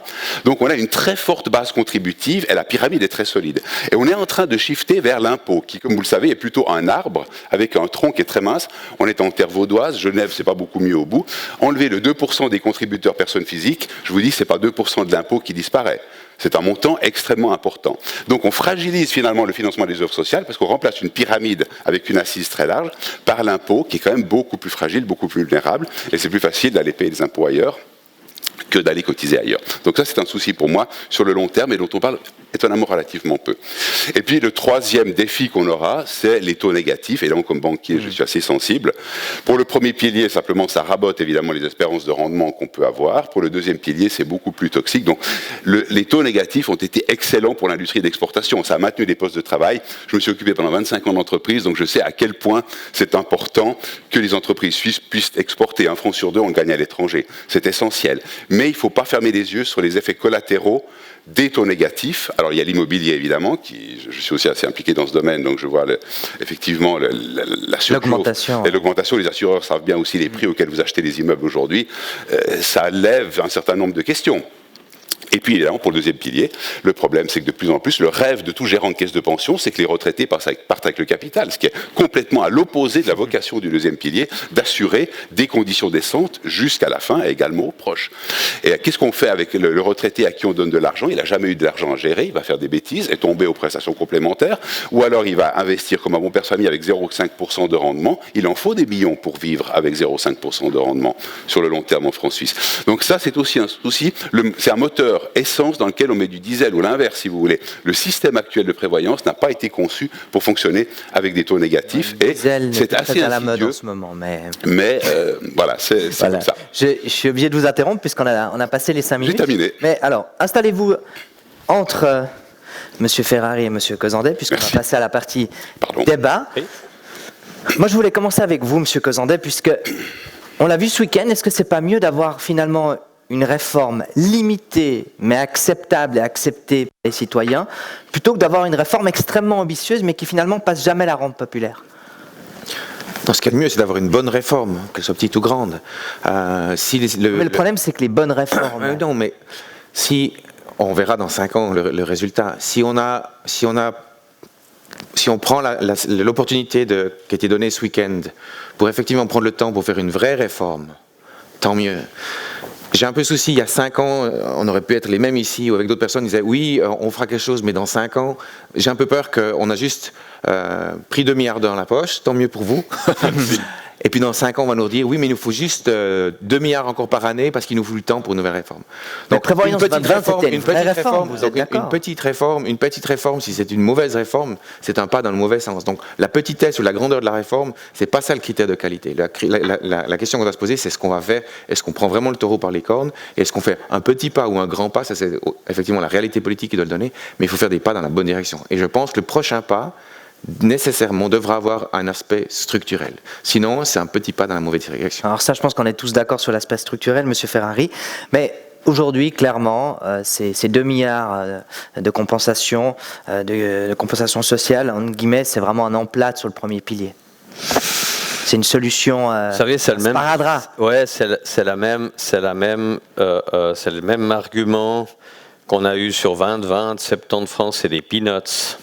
Donc on a une très forte base contributive et la pyramide est très solide. Et on est en train de shifter vers l'impôt, qui, comme vous le savez, est plutôt un arbre avec un tronc qui est très mince. On est en terre vaudoise, Genève, c'est pas beaucoup mieux au bout. Enlever le 2% des contributeurs personnes physiques, je vous dis, c'est pas 2% de l'impôt qui disparaît. C'est un montant extrêmement important. Donc on fragilise finalement le financement des œuvres sociales parce qu'on remplace une pyramide avec une assise très large par l'impôt qui est quand même beaucoup plus fragile, beaucoup plus vulnérable, et c'est plus facile d'aller payer des impôts ailleurs que d'aller cotiser ailleurs. Donc ça, c'est un souci pour moi sur le long terme et dont on parle étonnamment relativement peu. Et puis le troisième défi qu'on aura, c'est les taux négatifs. Et là, comme banquier, je suis assez sensible. Pour le premier pilier, simplement, ça rabote évidemment les espérances de rendement qu'on peut avoir. Pour le deuxième pilier, c'est beaucoup plus toxique. Donc les taux négatifs ont été excellents pour l'industrie d'exportation. Ça a maintenu des postes de travail. Je me suis occupé pendant 25 ans d'entreprise, donc je sais à quel point c'est important que les entreprises suisses puissent exporter. 1 franc sur 2, on le gagne à l'étranger. C'est essentiel. Mais il ne faut pas fermer les yeux sur les effets collatéraux des taux négatifs. Alors il y a l'immobilier évidemment, je suis aussi assez impliqué dans ce domaine, donc je vois effectivement la surchauffe et l'augmentation. Les assureurs savent bien aussi les prix auxquels vous achetez les immeubles aujourd'hui. Ça lève un certain nombre de questions. Et puis, évidemment, pour le deuxième pilier, le problème, c'est que de plus en plus, le rêve de tout gérant de caisse de pension, c'est que les retraités partent avec le capital, ce qui est complètement à l'opposé de la vocation du deuxième pilier, d'assurer des conditions décentes jusqu'à la fin, et également aux proches. Et qu'est-ce qu'on fait avec le retraité à qui on donne de l'argent? Il n'a jamais eu de l'argent à gérer, il va faire des bêtises et tomber aux prestations complémentaires, ou alors il va investir comme un bon père famille avec 0,5% de rendement. Il en faut des millions pour vivre avec 0,5% de rendement sur le long terme en France-Suisse. Donc ça, c'est aussi un souci, c'est un moteur essence dans lequel on met du diesel, ou l'inverse si vous voulez. Le système actuel de prévoyance n'a pas été conçu pour fonctionner avec des taux négatifs, et c'est assez à la mode en insidieux. ce moment, Mais voilà, c'est voilà. comme ça. Je suis obligé de vous interrompre puisqu'on a passé les 5 minutes. J'ai terminé. Mais alors, installez-vous entre Monsieur Ferrari et Monsieur Cozandet, puisqu'on va passer à la partie débat. Oui. Moi, je voulais commencer avec vous, Monsieur Cozandet, puisque on l'a vu ce week-end. Est-ce que c'est pas mieux d'avoir finalement une réforme limitée, mais acceptable et acceptée par les citoyens, plutôt que d'avoir une réforme extrêmement ambitieuse, mais qui finalement passe jamais la rampe populaire? Non, ce qu'il y a de mieux, c'est d'avoir une bonne réforme, qu'elle soit petite ou grande. Mais le problème, c'est que les bonnes réformes... non, mais si on verra dans 5 ans le résultat, si on prend l'opportunité qui a été donnée ce week-end pour effectivement prendre le temps pour faire une vraie réforme, tant mieux. J'ai un peu souci, il y a 5 ans, on aurait pu être les mêmes ici, ou avec d'autres personnes, ils disaient oui, on fera quelque chose, mais dans 5 ans, j'ai un peu peur qu'on a juste pris 2 milliards dans la poche, tant mieux pour vous. Et puis dans 5 ans, on va nous dire oui, mais il nous faut juste 2 milliards encore par année parce qu'il nous faut le temps pour une nouvelle réforme. Donc prévoyance une petite réforme, si c'est une mauvaise réforme, c'est un pas dans le mauvais sens. Donc la petitesse ou la grandeur de la réforme, c'est pas ça le critère de qualité. La question qu'on doit se poser, c'est ce qu'on va faire. Est-ce qu'on prend vraiment le taureau par les cornes? Est-ce qu'on fait un petit pas ou un grand pas? Ça, c'est effectivement la réalité politique qui doit le donner, mais il faut faire des pas dans la bonne direction. Et je pense que le prochain pas, nécessairement, devra avoir un aspect structurel. Sinon, c'est un petit pas dans la mauvaise direction. Alors ça, je pense qu'on est tous d'accord sur l'aspect structurel, Monsieur Ferrari. Mais aujourd'hui, clairement, ces 2 milliards de compensation, de compensation sociale, en guillemets, c'est vraiment un emplâtre sur le premier pilier. C'est une solution. Vous savez, c'est le même. Sparadrap. Ouais, c'est le même argument qu'on a eu sur 2020, 70 francs, c'est des peanuts.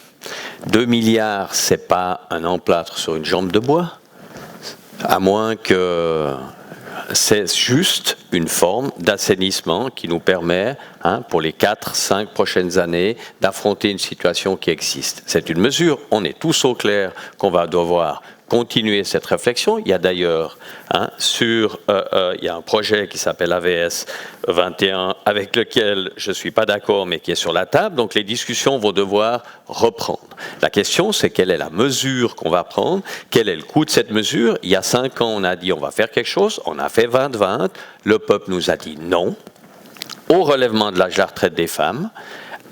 2 milliards, c'est pas un emplâtre sur une jambe de bois, à moins que c'est juste une forme d'assainissement qui nous permet, pour les 4-5 prochaines années, d'affronter une situation qui existe. C'est une mesure, on est tous au clair qu'on va devoir continuer cette réflexion. Il y a d'ailleurs il y a un projet qui s'appelle AVS 21 avec lequel je ne suis pas d'accord mais qui est sur la table, donc les discussions vont devoir reprendre. La question, c'est quelle est la mesure qu'on va prendre, quel est le coût de cette mesure. Il y a 5 ans, on a dit on va faire quelque chose, on a fait 20-20, le peuple nous a dit non au relèvement de l'âge de la retraite des femmes,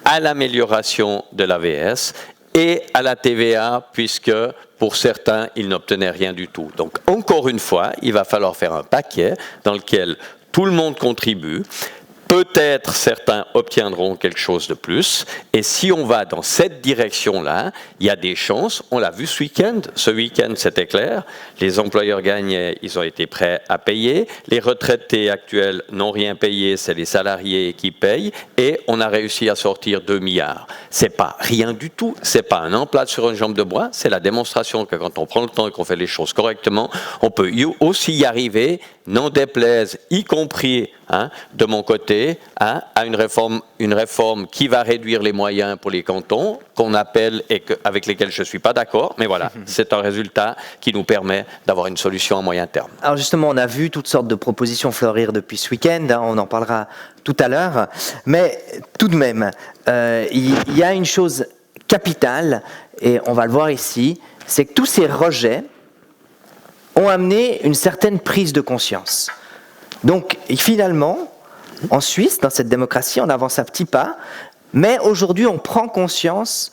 à l'amélioration de l'AVS et à la TVA, puisque pour certains, ils n'obtenaient rien du tout. Donc, encore une fois, il va falloir faire un paquet dans lequel tout le monde contribue. Peut-être certains obtiendront quelque chose de plus. Et si on va dans cette direction-là, il y a des chances. On l'a vu ce week-end. Ce week-end, c'était clair. Les employeurs gagnaient, ils ont été prêts à payer. Les retraités actuels n'ont rien payé, c'est les salariés qui payent. Et on a réussi à sortir 2 milliards. C'est pas rien du tout. C'est pas un emplâtre sur une jambe de bois. C'est la démonstration que quand on prend le temps et qu'on fait les choses correctement, on peut aussi y arriver, n'en déplaise, y compris de mon côté, à une réforme qui va réduire les moyens pour les cantons, qu'on appelle et avec lesquels je ne suis pas d'accord, mais voilà, c'est un résultat qui nous permet d'avoir une solution à moyen terme. Alors justement, on a vu toutes sortes de propositions fleurir depuis ce week-end, on en parlera tout à l'heure, mais tout de même, il y a une chose capitale, et on va le voir ici, c'est que tous ces rejets ont amené une certaine prise de conscience. Donc, finalement, en Suisse, dans cette démocratie, on avance à petits pas, mais aujourd'hui, on prend conscience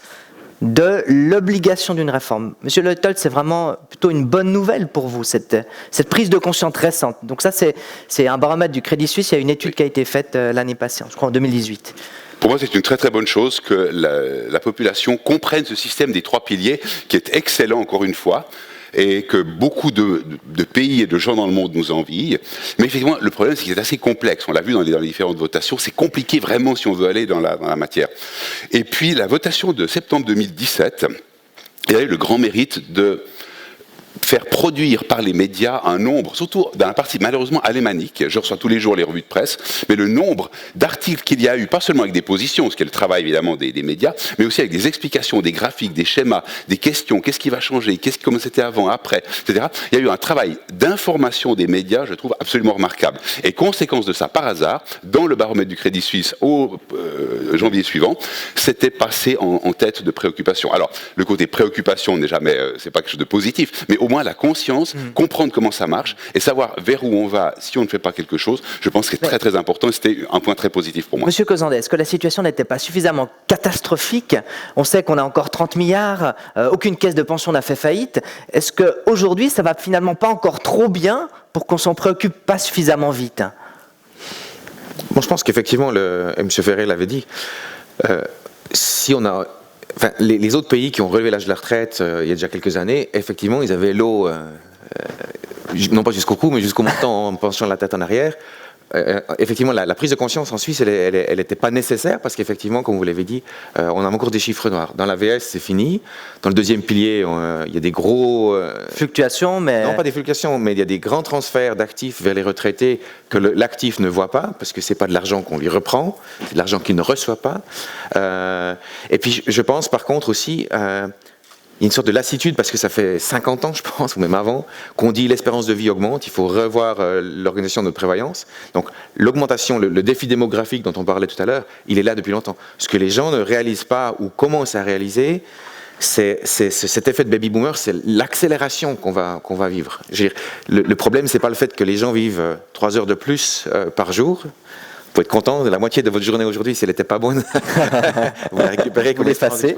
de l'obligation d'une réforme. Monsieur Leuthold, c'est vraiment plutôt une bonne nouvelle pour vous, cette prise de conscience récente. Donc ça, c'est un baromètre du Crédit Suisse. Il y a une étude qui a été faite l'année passée, je crois en 2018. Pour moi, c'est une très très bonne chose que la population comprenne ce système des 3 piliers, qui est excellent encore une fois, et que beaucoup de pays et de gens dans le monde nous envient. Mais effectivement, le problème, c'est qu'il est assez complexe. On l'a vu dans les différentes votations. C'est compliqué vraiment si on veut aller dans la matière. Et puis, la votation de septembre 2017, elle a eu le grand mérite de faire produire par les médias un nombre, surtout dans la partie malheureusement alémanique, je reçois tous les jours les revues de presse, mais le nombre d'articles qu'il y a eu, pas seulement avec des positions, ce qui est le travail évidemment des médias, mais aussi avec des explications, des graphiques, des schémas, des questions, qu'est-ce qui va changer, comment c'était avant, après, etc. Il y a eu un travail d'information des médias, je trouve absolument remarquable. Et conséquence de ça, par hasard, dans le baromètre du Crédit Suisse au janvier suivant, c'était passé en tête de préoccupation. Alors, le côté préoccupation n'est jamais, c'est pas quelque chose de positif, mais au moins la conscience, comprendre comment ça marche et savoir vers où on va si on ne fait pas quelque chose, je pense que c'est très très important et c'était un point très positif pour moi. Monsieur Cozandet, est-ce que la situation n'était pas suffisamment catastrophique? On sait qu'on a encore 30 milliards, aucune caisse de pension n'a fait faillite. Est-ce qu'aujourd'hui, ça va finalement pas encore trop bien pour qu'on s'en préoccupe pas suffisamment vite? Bon, je pense qu'effectivement, M. Ferré l'avait dit, si on a... Enfin, les autres pays qui ont relevé l'âge de la retraite il y a déjà quelques années, effectivement, ils avaient l'eau, non pas jusqu'au cou, mais jusqu'au montant en penchant la tête en arrière. Effectivement, la prise de conscience en Suisse, elle n'était pas nécessaire parce qu'effectivement, comme vous l'avez dit, on a encore des chiffres noirs. Dans l'AVS, c'est fini. Dans le deuxième pilier, il y a des gros... fluctuations, mais... Non, pas des fluctuations, mais il y a des grands transferts d'actifs vers les retraités que l'actif ne voit pas parce que ce n'est pas de l'argent qu'on lui reprend, c'est de l'argent qu'il ne reçoit pas. Et puis, je pense par contre aussi... il y a une sorte de lassitude, parce que ça fait 50 ans, je pense, ou même avant, qu'on dit l'espérance de vie augmente, il faut revoir l'organisation de notre prévoyance. Donc l'augmentation, le défi démographique dont on parlait tout à l'heure, il est là depuis longtemps. Ce que les gens ne réalisent pas ou commencent à réaliser, c'est cet effet de baby boomer, c'est l'accélération qu'on va vivre. Je veux dire, le problème, c'est pas le fait que les gens vivent 3 heures de plus par jour. Vous pouvez être content de la moitié de votre journée aujourd'hui, si elle n'était pas bonne, vous la récupérez, vous l'effacez.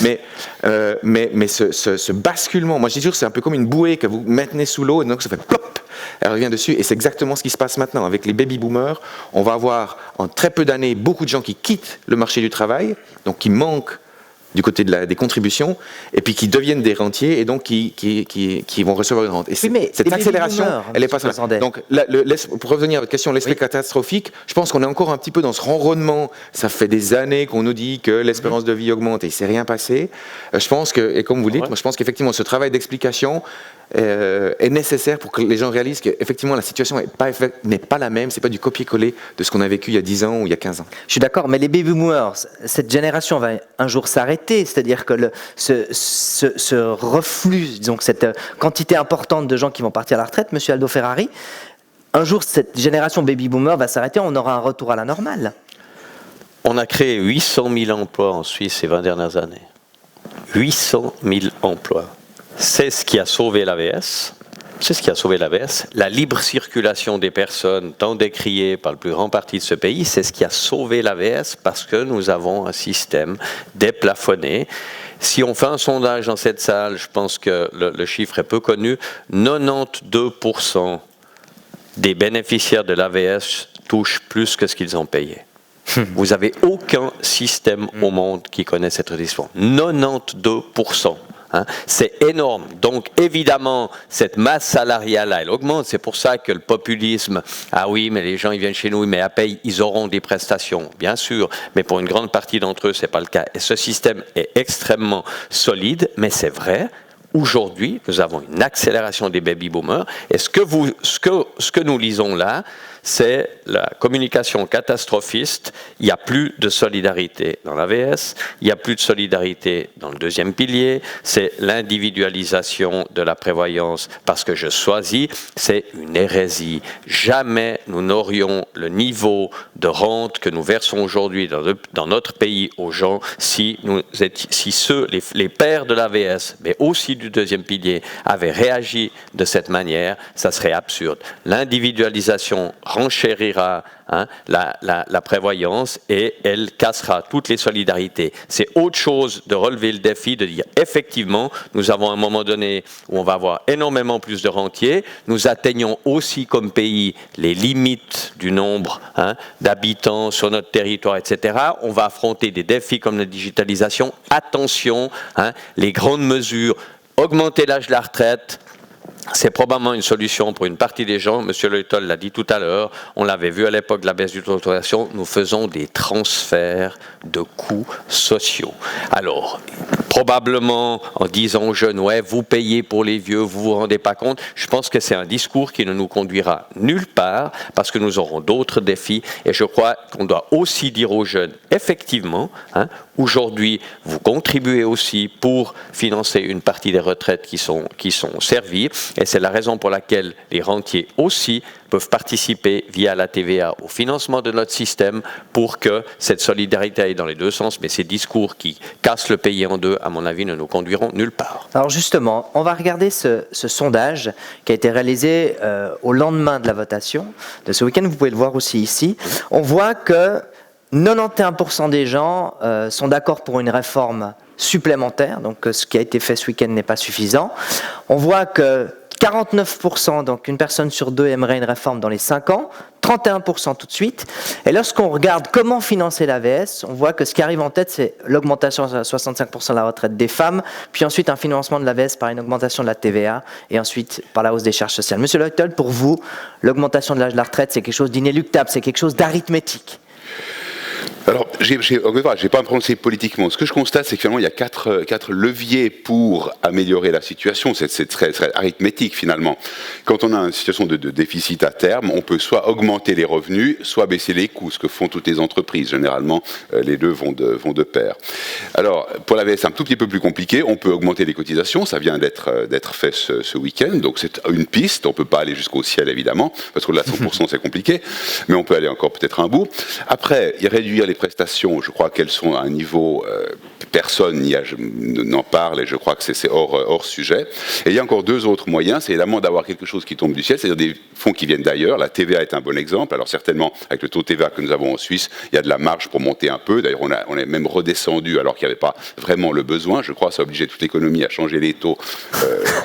Mais ce basculement, moi je dis toujours, c'est un peu comme une bouée que vous maintenez sous l'eau, et donc ça fait plop, elle revient dessus, et c'est exactement ce qui se passe maintenant. Avec les baby boomers, on va avoir en très peu d'années beaucoup de gens qui quittent le marché du travail, donc qui manquent du côté des contributions, et puis qui deviennent des rentiers, et donc qui vont recevoir une rente. Et cette accélération, elle n'est pas ça. Donc, pour revenir à votre question, l'esprit catastrophique, je pense qu'on est encore un petit peu dans ce ronronnement. Ça fait des années qu'on nous dit que l'espérance de vie augmente, et il ne s'est rien passé. Je pense que, et comme vous dites, moi, je pense qu'effectivement, ce travail d'explication est nécessaire pour que les gens réalisent qu'effectivement, la situation n'est pas la même, c'est pas du copier-coller de ce qu'on a vécu il y a 10 ans ou il y a 15 ans. Je suis d'accord, mais les baby boomers, cette génération va un jour s'arrêter, c'est-à-dire que ce reflux, disons que cette quantité importante de gens qui vont partir à la retraite, Monsieur Aldo Ferrari, un jour cette génération baby boomer va s'arrêter, on aura un retour à la normale. On a créé 800 000 emplois en Suisse ces 20 dernières années. 800 000 emplois. C'est ce qui a sauvé l'AVS. C'est ce qui a sauvé l'AVS. La libre circulation des personnes, tant décriée par le plus grand parti de ce pays, c'est ce qui a sauvé l'AVS parce que nous avons un système déplafonné. Si on fait un sondage dans cette salle, je pense que le chiffre est peu connu, 92% des bénéficiaires de l'AVS touchent plus que ce qu'ils ont payé. Vous n'avez aucun système au monde qui connaît cette réduction. 92%. Hein, c'est énorme. Donc évidemment, cette masse salariale-là, elle augmente. C'est pour ça que le populisme, ah oui, mais les gens ils viennent chez nous, mais à paye, ils auront des prestations, bien sûr. Mais pour une grande partie d'entre eux, c'est pas le cas. Et ce système est extrêmement solide, mais c'est vrai. Aujourd'hui, nous avons une accélération des baby boomers. Et ce que nous lisons là, c'est la communication catastrophiste. Il n'y a plus de solidarité dans l'AVS, il n'y a plus de solidarité dans le deuxième pilier, c'est l'individualisation de la prévoyance parce que je choisis, c'est une hérésie. Jamais nous n'aurions le niveau de rente que nous versons aujourd'hui dans notre pays aux gens si les pères de l'AVS, mais aussi du deuxième pilier, avaient réagi de cette manière, ça serait absurde. L'individualisation renchérira la prévoyance et elle cassera toutes les solidarités. C'est autre chose de relever le défi, de dire effectivement, nous avons un moment donné où on va avoir énormément plus de rentiers, nous atteignons aussi comme pays les limites du nombre d'habitants sur notre territoire, etc. On va affronter des défis comme la digitalisation. Attention, les grandes mesures, augmenter l'âge de la retraite, c'est probablement une solution pour une partie des gens. Monsieur Leutol l'a dit tout à l'heure, on l'avait vu à l'époque de la baisse du taux d'autorisation, nous faisons des transferts de coûts sociaux. Alors, probablement en disant aux jeunes, ouais, vous payez pour les vieux, vous vous rendez pas compte, je pense que c'est un discours qui ne nous conduira nulle part parce que nous aurons d'autres défis et je crois qu'on doit aussi dire aux jeunes, effectivement, aujourd'hui, vous contribuez aussi pour financer une partie des retraites qui sont servies et c'est la raison pour laquelle les rentiers aussi peuvent participer via la TVA au financement de notre système pour que cette solidarité aille dans les deux sens, mais ces discours qui cassent le pays en deux, à mon avis, ne nous conduiront nulle part. Alors justement, on va regarder ce sondage qui a été réalisé au lendemain de la votation de ce week-end, vous pouvez le voir aussi ici. On voit que 91% des gens sont d'accord pour une réforme supplémentaire, donc ce qui a été fait ce week-end n'est pas suffisant. On voit que 49%, donc une personne sur deux aimerait une réforme dans les 5 ans, 31% tout de suite. Et lorsqu'on regarde comment financer l'AVS, on voit que ce qui arrive en tête, c'est l'augmentation à 65% de la retraite des femmes, puis ensuite un financement de l'AVS par une augmentation de la TVA, et ensuite par la hausse des charges sociales. Monsieur Leutol, pour vous, l'augmentation de l'âge de la retraite, c'est quelque chose d'inéluctable, c'est quelque chose d'arithmétique. Alors, j'ai pas à me prononcer politiquement. Ce que je constate, c'est que finalement, il y a quatre leviers pour améliorer la situation. C'est très arithmétique, finalement. Quand on a une situation de déficit à terme, on peut soit augmenter les revenus, soit baisser les coûts, ce que font toutes les entreprises. Généralement, les deux vont de pair. Alors, pour l'AVS, c'est un tout petit peu plus compliqué. On peut augmenter les cotisations. Ça vient d'être fait ce week-end. Donc, c'est une piste. On peut pas aller jusqu'au ciel, évidemment, parce qu'au-delà de 100%, c'est compliqué. Mais on peut aller encore peut-être un bout. Après, il y a réduire les prestations, je crois qu'elles sont à un niveau, personne n'en parle et je crois que c'est hors sujet. Et il y a encore deux autres moyens, c'est évidemment d'avoir quelque chose qui tombe du ciel, c'est-à-dire des fonds qui viennent d'ailleurs. La TVA est un bon exemple. Alors certainement, avec le taux de TVA que nous avons en Suisse, il y a de la marge pour monter un peu. D'ailleurs, on est même redescendu alors qu'il n'y avait pas vraiment le besoin. Je crois que ça a obligé toute l'économie à changer les taux.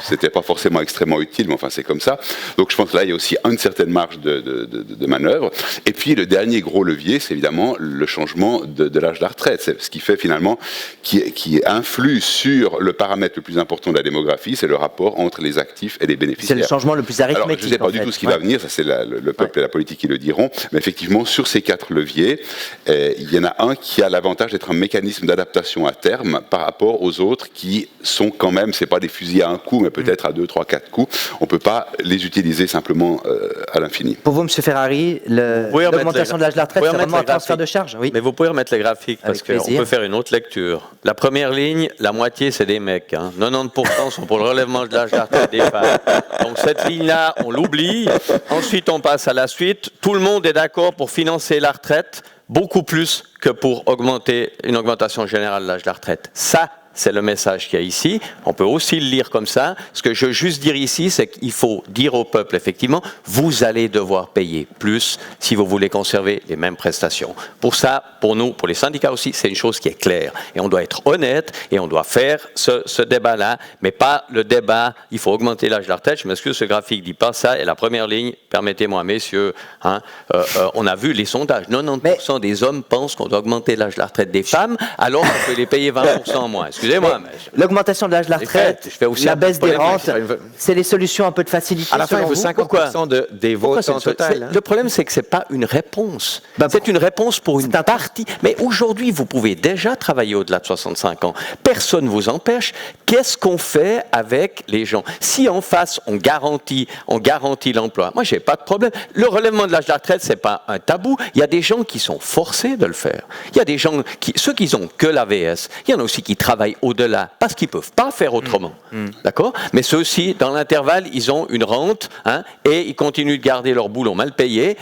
C'était pas forcément extrêmement utile, mais enfin c'est comme ça. Donc je pense que là, il y a aussi une certaine marge de manœuvre. Et puis le dernier gros levier, c'est évidemment le changement de l'âge de la retraite. C'est ce qui fait finalement, qui influe sur le paramètre le plus important de la démographie, c'est le rapport entre les actifs et les bénéficiaires. C'est le changement le plus arithmétique. Alors, je ne sais pas du tout ce qui va venir, ça c'est le peuple et la politique qui le diront, mais effectivement, sur ces 4 leviers, il y en a un qui a l'avantage d'être un mécanisme d'adaptation à terme par rapport aux autres qui sont quand même, c'est pas des fusils à un coup, mais peut-être à 2, 3, 4 coups. On ne peut pas les utiliser simplement à l'infini. Pour vous, M. Ferrari, l'augmentation de l'âge de la retraite, c'est vraiment un transfert de charge, oui. Mais vous pouvez remettre les graphiques parce qu'on peut faire une autre lecture. La première ligne, la moitié, c'est des mecs. 90% sont pour le relèvement de l'âge de la retraite des femmes. Donc cette ligne-là, on l'oublie. Ensuite, on passe à la suite. Tout le monde est d'accord pour financer la retraite beaucoup plus que pour augmenter une augmentation générale de l'âge de la retraite. Ça, c'est le message qu'il y a ici. On peut aussi le lire comme ça. Ce que je veux juste dire ici, c'est qu'il faut dire au peuple, effectivement, vous allez devoir payer plus si vous voulez conserver les mêmes prestations. Pour ça, pour nous, pour les syndicats aussi, c'est une chose qui est claire. Et on doit être honnête et on doit faire ce débat-là, mais pas le débat, il faut augmenter l'âge de la retraite. Je m'excuse, ce graphique ne dit pas ça. Et la première ligne, permettez-moi, messieurs, on a vu les sondages. 90% des hommes pensent qu'on doit augmenter l'âge de la retraite des femmes, alors qu'on peut les payer 20% en moins. Excusez-moi, mais l'augmentation de l'âge de la retraite, la baisse des rentes, c'est les solutions un peu de facilité. À la fin, il faut 50% des votes en total. Le problème, c'est que c'est pas une réponse. C'est une réponse pour une partie. Mais aujourd'hui, vous pouvez déjà travailler au-delà de 65 ans. Personne ne vous empêche. Qu'est-ce qu'on fait avec les gens? Si en face, on garantit l'emploi, moi, j'ai pas de problème. Le relèvement de l'âge de la retraite, c'est pas un tabou. Il y a des gens qui sont forcés de le faire. Il y a des gens ceux qui ont que l'AVS. Il y en a aussi qui travaillent au-delà, parce qu'ils ne peuvent pas faire autrement. D'accord? Mais ceux-ci, dans l'intervalle, ils ont une rente et ils continuent de garder leur boulot mal payé.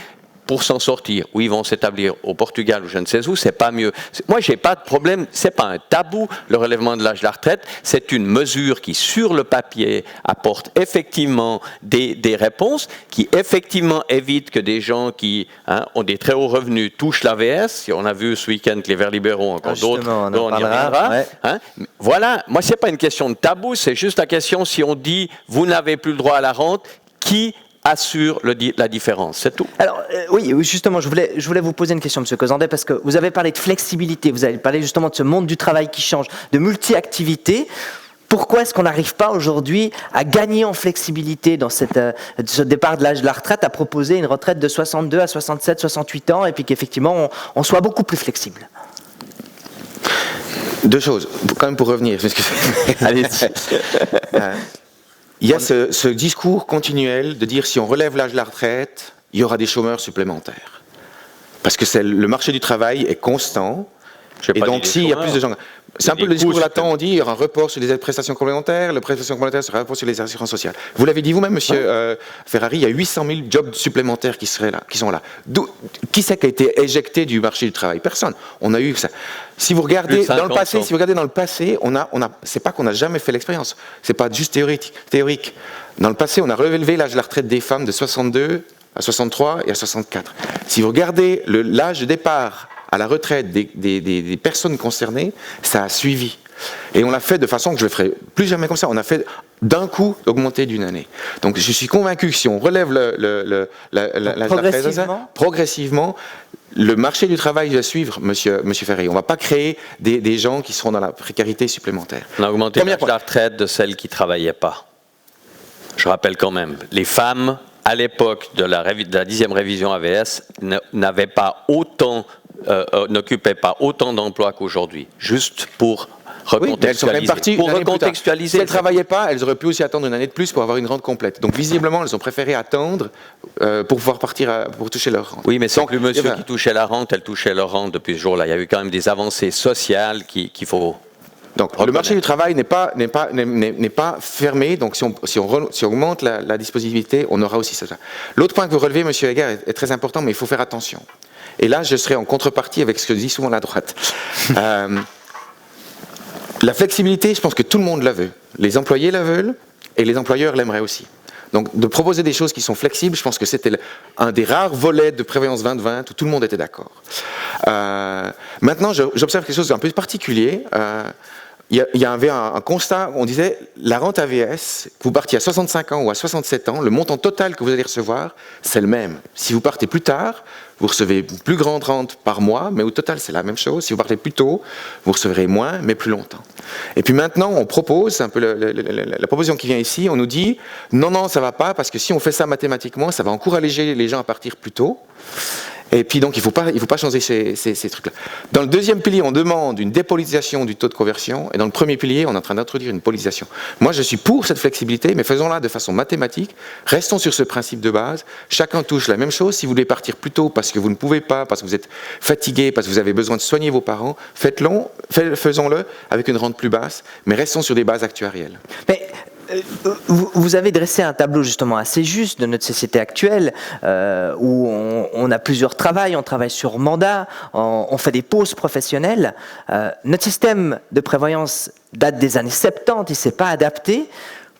pour s'en sortir, ou ils vont s'établir au Portugal ou je ne sais où, c'est pas mieux. Moi, j'ai pas de problème, c'est pas un tabou, le relèvement de l'âge de la retraite, c'est une mesure qui, sur le papier, apporte effectivement des réponses, qui effectivement évite que des gens qui ont des très hauts revenus touchent l'AVS. On a vu ce week-end que les Verts libéraux, encore d'autres, on y reviendra. Ouais. Voilà, moi, c'est pas une question de tabou, c'est juste la question, si on dit, vous n'avez plus le droit à la rente, qui assure la différence, c'est tout. Alors, oui, justement, je voulais vous poser une question, M. Cozandet, parce que vous avez parlé de flexibilité, vous avez parlé justement de ce monde du travail qui change, de multi-activité. Pourquoi est-ce qu'on n'arrive pas aujourd'hui à gagner en flexibilité dans ce départ de l'âge de la retraite, à proposer une retraite de 62 à 67, 68 ans, et puis qu'effectivement, on soit beaucoup plus flexible? Deux choses, quand même pour revenir. Allez-y. Il y a ce discours continuel de dire si on relève l'âge de la retraite, il y aura des chômeurs supplémentaires. Parce que le marché du travail est constant. Et donc, s'il y a plus de gens... C'est un peu le discours latent, on dit il y aura un report sur les prestations complémentaires, les prestations complémentaires sera un report sur les assurances sociales. Vous l'avez dit vous-même, monsieur Ferrari, il y a 800 000 jobs supplémentaires qui sont là. Qui c'est qui a été éjecté du marché du travail? Personne. On a eu ça. Si vous regardez dans le passé, c'est pas qu'on n'a jamais fait l'expérience. C'est pas juste théorique. Dans le passé, on a relevé l'âge de la retraite des femmes de 62 à 63 et à 64. Si vous regardez l'âge de départ à la retraite des personnes concernées, ça a suivi. Et on l'a fait de façon que je ne le ferai plus jamais comme ça. On a fait d'un coup augmenter d'une année. Donc je suis convaincu que si on relève l'âge de la retraite progressivement, le marché du travail va suivre, monsieur Ferry. On ne va pas créer des gens qui seront dans la précarité supplémentaire. On a augmenté l'âge de la retraite de celles qui ne travaillaient pas. Je rappelle quand même, les femmes, à l'époque de la 10e révision AVS, n'avaient pas autant... n'occupaient pas autant d'emplois qu'aujourd'hui, juste pour recontextualiser. Si elles ne travaillaient pas, elles auraient pu aussi attendre une année de plus pour avoir une rente complète. Donc visiblement, elles ont préféré attendre pour pouvoir partir pour toucher leur rente. Oui, mais c'est plus monsieur qui touchait la rente, elle touchait leur rente depuis ce jour-là. Il y a eu quand même des avancées sociales qu'il faut... Donc le marché du travail n'est pas fermé, donc si on augmente la disponibilité, on aura aussi ça. L'autre point que vous relevez, monsieur Heger, est très important, mais il faut faire attention. Et là, je serai en contrepartie avec ce que dit souvent la droite. La flexibilité, je pense que tout le monde la veut. Les employés la veulent et les employeurs l'aimeraient aussi. Donc, de proposer des choses qui sont flexibles, je pense que c'était un des rares volets de Prévoyance 2020 où tout le monde était d'accord. Maintenant, j'observe quelque chose d'un peu particulier. Il y avait un constat, on disait, la rente AVS, que vous partiez à 65 ans ou à 67 ans, le montant total que vous allez recevoir, c'est le même. Si vous partez plus tard, vous recevez une plus grande rente par mois, mais au total, c'est la même chose. Si vous partez plus tôt, vous recevrez moins, mais plus longtemps. Et puis maintenant, on propose, un peu la proposition qui vient ici, on nous dit, non, ça ne va pas, parce que si on fait ça mathématiquement, ça va encourager les gens à partir plus tôt. Et puis donc, il ne faut pas changer ces trucs-là. Dans le deuxième pilier, on demande une dépolitisation du taux de conversion, et dans le premier pilier, on est en train d'introduire une politisation. Moi, je suis pour cette flexibilité, mais faisons-la de façon mathématique. Restons sur ce principe de base. Chacun touche la même chose. Si vous voulez partir plus tôt parce que vous ne pouvez pas, parce que vous êtes fatigué, parce que vous avez besoin de soigner vos parents, faisons-le avec une rente plus basse, mais restons sur des bases actuarielles. Mais vous avez dressé un tableau justement assez juste de notre société actuelle où on a plusieurs travails, on travaille sur mandat, on fait des pauses professionnelles. Notre système de prévoyance date des années 70, il ne s'est pas adapté.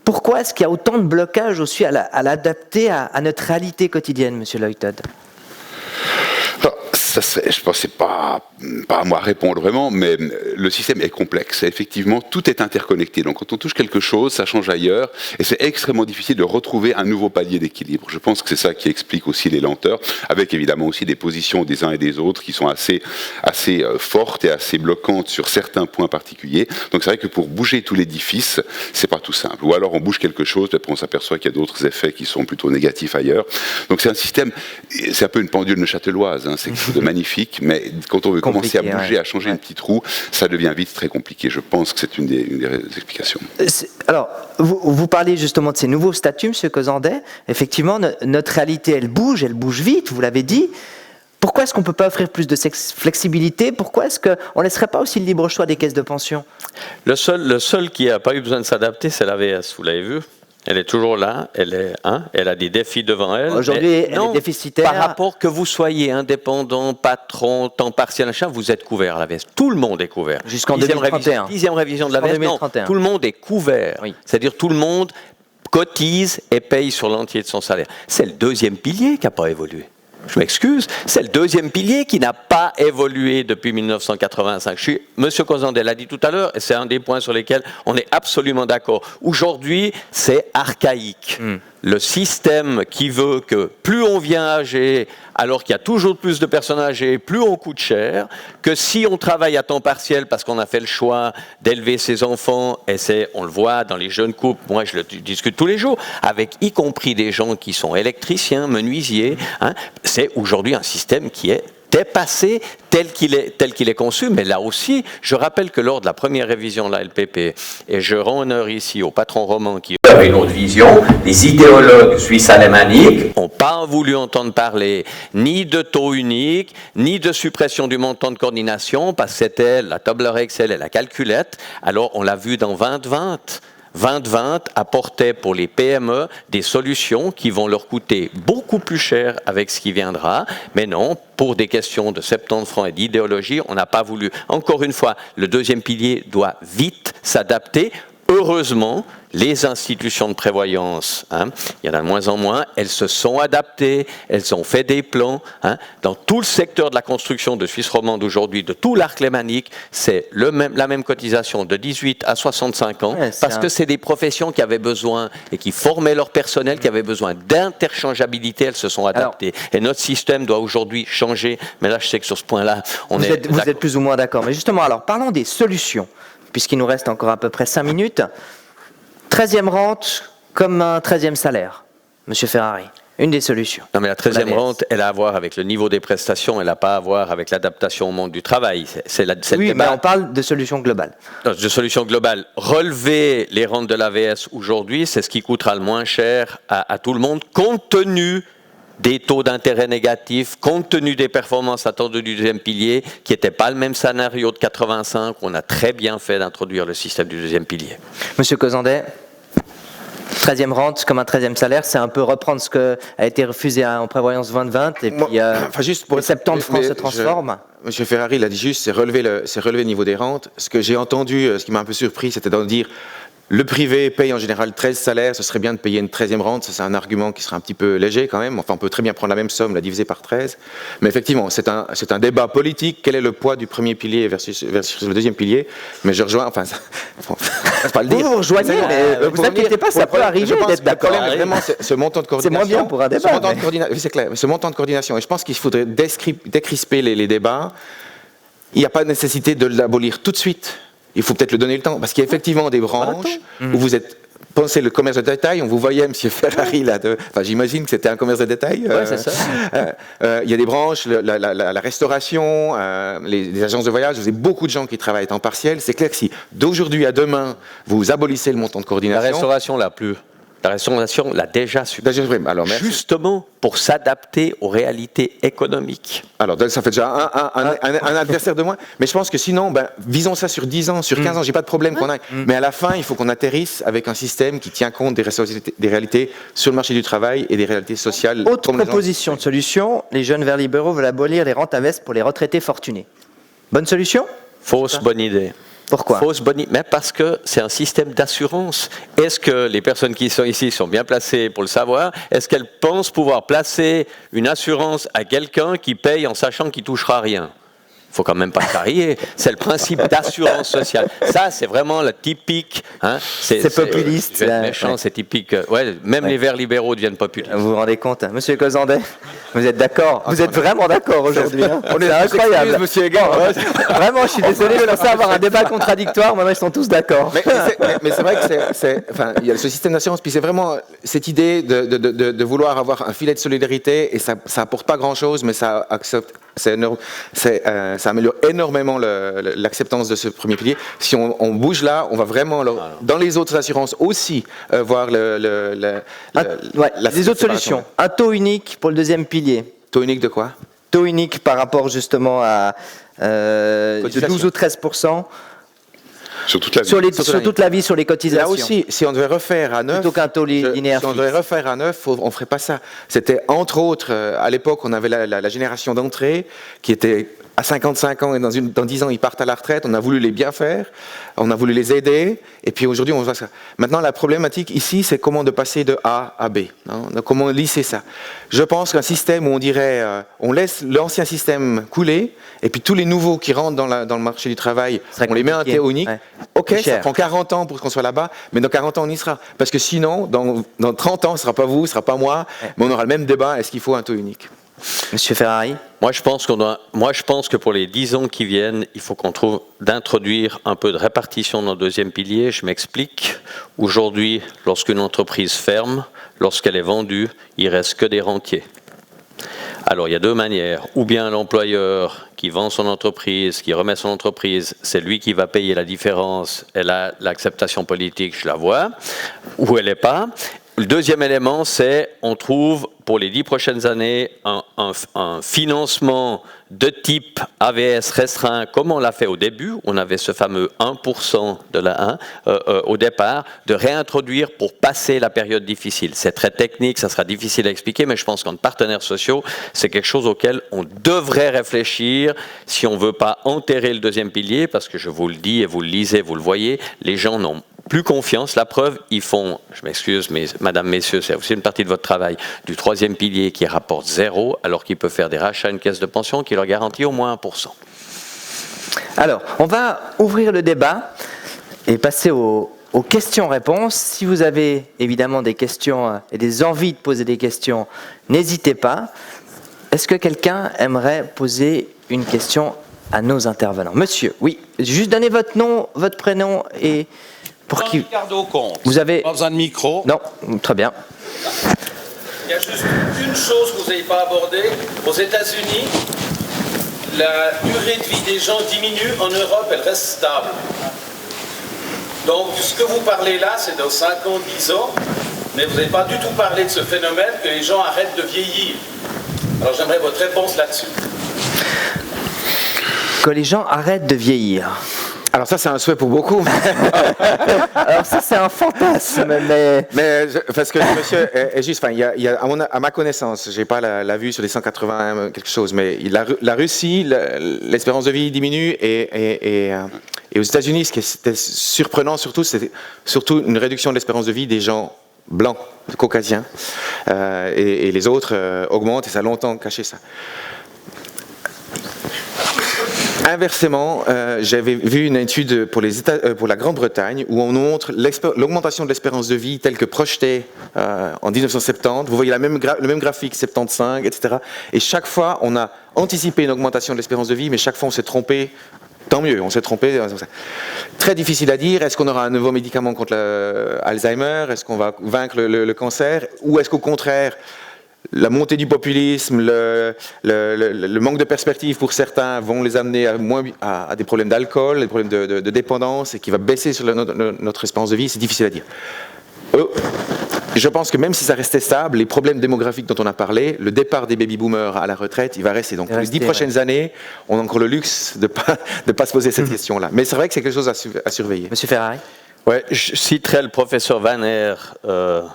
Pourquoi est-ce qu'il y a autant de blocages aussi à l'adapter à notre réalité quotidienne, Monsieur Leuthod ? Je pense que ce n'est pas à moi à répondre vraiment, mais le système est complexe. Et effectivement, tout est interconnecté. Donc quand on touche quelque chose, ça change ailleurs. Et c'est extrêmement difficile de retrouver un nouveau palier d'équilibre. Je pense que c'est ça qui explique aussi les lenteurs, avec évidemment aussi des positions des uns et des autres qui sont assez fortes et assez bloquantes sur certains points particuliers. Donc c'est vrai que pour bouger tout l'édifice, c'est pas tout simple. Ou alors on bouge quelque chose, puis après on s'aperçoit qu'il y a d'autres effets qui sont plutôt négatifs ailleurs. Donc c'est un système, c'est un peu une pendule neuchâteloise, hein. C'est quelque chose de magnifique, mais quand on veut commencer à bouger, à changer une petite roue, ça devient vite très compliqué. Je pense que c'est une des explications. Alors, vous parlez justement de ces nouveaux statuts, M. Cozandet. Effectivement, notre réalité, elle bouge vite, vous l'avez dit. Pourquoi est-ce qu'on ne peut pas offrir plus de flexibilité ? Pourquoi est-ce qu'on ne laisserait pas aussi le libre choix des caisses de pension ? Le seul qui n'a pas eu besoin de s'adapter, c'est l'AVS, vous l'avez vu ? Elle est toujours là, elle a des défis devant elle. Aujourd'hui, elle est déficitaire. Par rapport que vous soyez indépendant, patron, temps partiel, machin, vous êtes couvert à l'AVS. Tout le monde est couvert. Jusqu'en 2031. 10e révision de l'AVS, non, tout le monde est couvert. Oui. C'est-à-dire tout le monde cotise et paye sur l'entier de son salaire. C'est le deuxième pilier qui n'a pas évolué. Je m'excuse, c'est le deuxième pilier qui n'a pas évolué depuis 1985. Monsieur Cozandé l'a dit tout à l'heure, et c'est un des points sur lesquels on est absolument d'accord. Aujourd'hui, c'est archaïque. Le système qui veut que plus on vient âgé, alors qu'il y a toujours plus de personnes âgées, plus on coûte cher, que si on travaille à temps partiel parce qu'on a fait le choix d'élever ses enfants, et on le voit dans les jeunes couples, moi je le discute tous les jours, avec y compris des gens qui sont électriciens, menuisiers, c'est aujourd'hui un système qui est dépassé tel qu'il est conçu, mais là aussi, je rappelle que lors de la première révision de la LPP, et je rends honneur ici au patron roman qui avait une autre vision, les idéologues suisses alémaniques n'ont pas voulu entendre parler ni de taux unique, ni de suppression du montant de coordination, parce que c'était la tableur Excel et la calculette. Alors on l'a vu dans 2020. 2020 apportait pour les PME des solutions qui vont leur coûter beaucoup plus cher avec ce qui viendra, mais non, pour des questions de 70 francs et d'idéologie, on n'a pas voulu. Encore une fois, le deuxième pilier doit vite s'adapter. Heureusement, les institutions de prévoyance, il y en a de moins en moins, elles se sont adaptées, elles ont fait des plans. Dans tout le secteur de la construction de Suisse romande aujourd'hui, de tout l'arc lémanique, c'est la même cotisation de 18 à 65 ans, parce que c'est des professions qui avaient besoin, et qui formaient leur personnel, qui avaient besoin d'interchangeabilité, elles se sont adaptées. Et notre système doit aujourd'hui changer, mais là je sais que sur ce point-là, vous êtes plus ou moins d'accord. Mais justement, alors parlons des solutions, puisqu'il nous reste encore à peu près 5 minutes. 13e rente comme un 13e salaire, Monsieur Ferrari, une des solutions. Non mais la 13e rente, elle a à voir avec le niveau des prestations, elle n'a pas à voir avec l'adaptation au monde du travail. Oui, mais on parle de solutions globales. De solutions globales. Relever les rentes de l'AVS aujourd'hui, c'est ce qui coûtera le moins cher à tout le monde, compte tenu des taux d'intérêt négatifs, compte tenu des performances attendues du deuxième pilier, qui n'était pas le même scénario de 85, on a très bien fait d'introduire le système du deuxième pilier. Monsieur Cozandé, 13e rente comme un 13e salaire, c'est un peu reprendre ce qui a été refusé en prévoyance 2020, et puis juste pour 70 francs se transforme. Monsieur Ferrari l'a dit juste, c'est relever le niveau des rentes. Ce que j'ai entendu, ce qui m'a un peu surpris, c'était de dire le privé paye en général 13 salaires, ce serait bien de payer une 13e rente, ça c'est un argument qui serait un petit peu léger quand même, enfin on peut très bien prendre la même somme, la diviser par 13, mais effectivement c'est un débat politique, quel est le poids du premier pilier versus le deuxième pilier, mais je rejoins, enfin, c'est pas le dire. Vous rejoignez, mais vous inquiétez pas, ça peut arriver d'être d'accord. Le problème vraiment c'est ce montant de coordination. C'est moins bien pour un débat. C'est clair, ce montant de coordination, et je pense qu'il faudrait décrisper les débats, il n'y a pas de nécessité de l'abolir tout de suite. Il faut peut-être le donner le temps, parce qu'il y a effectivement des branches où vous êtes... Pensez le commerce de détail, on vous voyait, M. Ferrari, là, enfin, j'imagine que c'était un commerce de détail. Oui, c'est ça. Il y a des branches, la restauration, les agences de voyage, vous avez beaucoup de gens qui travaillent à temps partiel. C'est clair que si d'aujourd'hui à demain, vous abolissez le montant de coordination... La restauration l'a déjà supprimé. Alors, justement pour s'adapter aux réalités économiques. Alors, ça fait déjà un adversaire de moins. Mais je pense que sinon, visons ça sur 10 ans, sur 15 ans, j'ai pas de problème qu'on aille. Mais à la fin, il faut qu'on atterrisse avec un système qui tient compte des réalités sur le marché du travail et des réalités sociales. Autre proposition de solution, les jeunes verts libéraux veulent abolir les rentes à veste pour les retraités fortunés. Bonne solution ? Fausse bonne idée. Pourquoi ? Fausse bonne idée, mais parce que c'est un système d'assurance. Est-ce que les personnes qui sont ici sont bien placées pour le savoir ? Est-ce qu'elles pensent pouvoir placer une assurance à quelqu'un qui paye en sachant qu'il ne touchera rien ? Il ne faut quand même pas charrier. C'est le principe d'assurance sociale. Ça, c'est vraiment le typique. C'est populiste. Je vais être méchant, c'est typique. Même les verts libéraux deviennent populistes. Vous vous rendez compte, Monsieur Cozandé ? Vous êtes d'accord ? Vous êtes vraiment d'accord aujourd'hui. On est incroyable. Monsieur Egan. Vraiment, je suis désolé, je pensais avoir un débat contradictoire. Maintenant, ils sont tous d'accord. Mais c'est vrai que il y a ce système d'assurance, puis c'est vraiment cette idée de vouloir avoir un filet de solidarité, et ça apporte pas grand-chose, mais ça améliore énormément l'acceptance de ce premier pilier. Si on bouge là, on va vraiment, dans les autres assurances aussi, voir les autres solutions. Un taux unique pour le deuxième pilier. Taux unique de quoi ? Taux unique par rapport justement à de 12 ou 13%. Sur toute la vie. Sur toute la vie, sur les cotisations. Là aussi, si on devait refaire à neuf, Plutôt qu'un taux linéaire si on devait refaire à neuf, on ne ferait pas ça. C'était entre autres, à l'époque, on avait la génération d'entrée qui était à 55 ans et dans 10 ans, ils partent à la retraite. On a voulu les bien faire, on a voulu les aider, et puis aujourd'hui, on voit ça. Maintenant, la problématique ici, c'est comment de passer de A à B. Hein, comment lisser ça. Je pense qu'un système où on dirait, on laisse l'ancien système couler, et puis tous les nouveaux qui rentrent dans le marché du travail, on les met à un taux unique. Ouais. Ok, ça prend 40 ans pour qu'on soit là-bas, mais dans 40 ans, on y sera. Parce que sinon, dans 30 ans, ce ne sera pas vous, ce ne sera pas moi, mais on aura le même débat, est-ce qu'il faut un taux unique ? Monsieur Ferrari? Moi, je pense que pour les 10 ans qui viennent, il faut qu'on trouve d'introduire un peu de répartition dans le deuxième pilier. Je m'explique. Aujourd'hui, lorsqu'une entreprise ferme, lorsqu'elle est vendue, il reste que des rentiers. Alors, il y a deux manières. Ou bien l'employeur qui vend son entreprise, qui remet son entreprise, c'est lui qui va payer la différence. Elle a l'acceptation politique, je la vois. Ou elle n'est pas. Le deuxième élément, c'est on trouve pour les 10 prochaines années un financement de type AVS restreint, comme on l'a fait au début. On avait ce fameux 1% de la 1 au départ, de réintroduire pour passer la période difficile. C'est très technique, ça sera difficile à expliquer, mais je pense qu'en partenaires sociaux, c'est quelque chose auquel on devrait réfléchir si on ne veut pas enterrer le deuxième pilier, parce que je vous le dis et vous le lisez, vous le voyez, les gens n'ont plus confiance. La preuve, ils font, je m'excuse, mais madame, messieurs, c'est aussi une partie de votre travail, du troisième pilier qui rapporte 0, alors qu'il peut faire des rachats à une caisse de pension qui leur garantit au moins 1%. Alors, on va ouvrir le débat et passer aux questions-réponses. Si vous avez évidemment des questions et des envies de poser des questions, n'hésitez pas. Est-ce que quelqu'un aimerait poser une question à nos intervenants? Monsieur, oui, juste donnez votre nom, votre prénom et... Pour qui Ricardo Comte. Vous avez pas besoin de micro. Non, très bien. Il y a juste une chose que vous n'avez pas abordée. Aux États-Unis, la durée de vie des gens diminue. En Europe, elle reste stable. Donc, ce que vous parlez là, c'est dans 5 ans, 10 ans, mais vous n'avez pas du tout parlé de ce phénomène que les gens arrêtent de vieillir. Alors, j'aimerais votre réponse là-dessus. Que les gens arrêtent de vieillir. Alors ça, c'est un souhait pour beaucoup. Alors ça, c'est un fantasme, mais parce que monsieur est juste, enfin, il y a à ma connaissance, j'ai pas la vue sur les 180 quelque chose, mais la Russie, l'espérance de vie diminue et aux États-Unis, ce qui était surprenant surtout, c'était surtout une réduction de l'espérance de vie des gens blancs, caucasiens, et les autres augmentent et ça a longtemps caché ça. Inversement, j'avais vu une étude pour la Grande-Bretagne où on montre l'augmentation de l'espérance de vie telle que projetée en 1970. Vous voyez le même graphique, 75, etc. Et chaque fois, on a anticipé une augmentation de l'espérance de vie, mais chaque fois, on s'est trompé. Tant mieux, on s'est trompé. Très difficile à dire. Est-ce qu'on aura un nouveau médicament contre l'Alzheimer? Est-ce qu'on va vaincre le cancer? Ou est-ce qu'au contraire, la montée du populisme, le manque de perspective pour certains vont les amener à des problèmes d'alcool, des problèmes de dépendance, et qui va baisser sur notre espérance de vie? C'est difficile à dire. Je pense que même si ça restait stable, les problèmes démographiques dont on a parlé, le départ des baby-boomers à la retraite, il va rester. Donc, les 10 prochaines années, on a encore le luxe de pas se poser cette question-là. Mais c'est vrai que c'est quelque chose à surveiller. Monsieur Ferrari? Ouais, je citerai le professeur Wanner,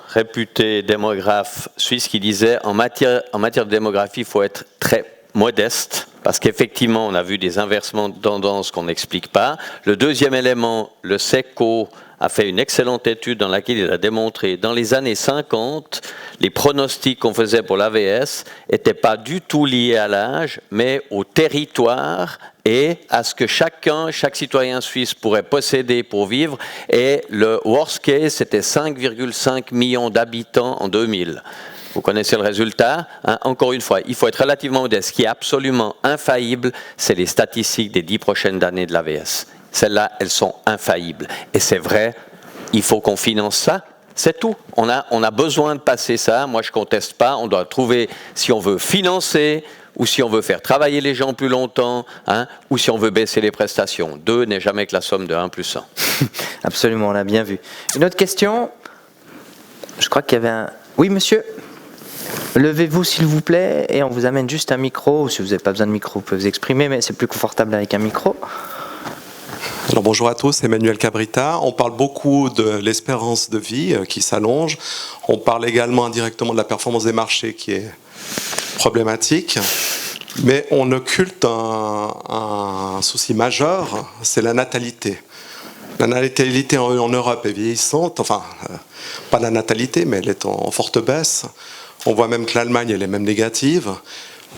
réputé démographe suisse, qui disait en matière de démographie, il faut être très modeste, parce qu'effectivement, on a vu des inversements de tendance qu'on n'explique pas. Le deuxième élément, le SECO a fait une excellente étude dans laquelle il a démontré, dans les années 50, les pronostics qu'on faisait pour l'AVS n'étaient pas du tout liés à l'âge, mais au territoire et à ce que chaque citoyen suisse pourrait posséder pour vivre. Et le worst case, c'était 5,5 millions d'habitants en 2000. Vous connaissez le résultat, hein? Encore une fois, il faut être relativement modeste. Ce qui est absolument infaillible, c'est les statistiques des 10 prochaines années de l'AVS. Celles-là, elles sont infaillibles. Et c'est vrai, il faut qu'on finance ça. C'est tout. On a besoin de passer ça. Moi, je ne conteste pas. On doit trouver, si on veut financer, ou si on veut faire travailler les gens plus longtemps, hein, ou si on veut baisser les prestations. 2 n'est jamais que la somme de 1 plus 1. Absolument, on l'a bien vu. Une autre question? Je crois qu'il y avait un... Oui, monsieur? Levez-vous, s'il vous plaît, et on vous amène juste un micro. Si vous n'avez pas besoin de micro, vous pouvez vous exprimer, mais c'est plus confortable avec un micro. Alors bonjour à tous, Emmanuel Cabrita. On parle beaucoup de l'espérance de vie qui s'allonge. On parle également indirectement de la performance des marchés qui est problématique. Mais on occulte un souci majeur, c'est la natalité. La natalité en Europe est vieillissante, enfin, pas la natalité, mais elle est en forte baisse. On voit même que l'Allemagne, elle est même négative.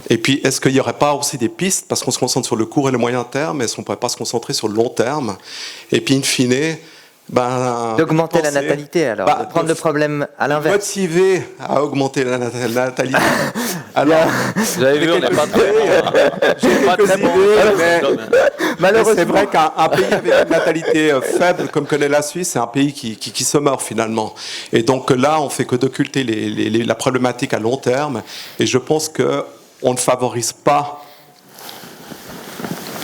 Et puis, est-ce qu'il n'y aurait pas aussi des pistes, parce qu'on se concentre sur le court et le moyen terme, est-ce qu'on ne pourrait pas se concentrer sur le long terme? Et puis, in fine, d'augmenter la natalité, alors, de prendre le problème à l'inverse. Motiver à augmenter la natalité. Alors, vous avez vu, on n'est pas très bon. Malheureusement, c'est vrai qu'un pays avec une natalité faible, comme connaît la Suisse, c'est un pays qui se meurt finalement. Et donc là, on ne fait que d'occulter la problématique à long terme. Et je pense qu'on ne favorise pas.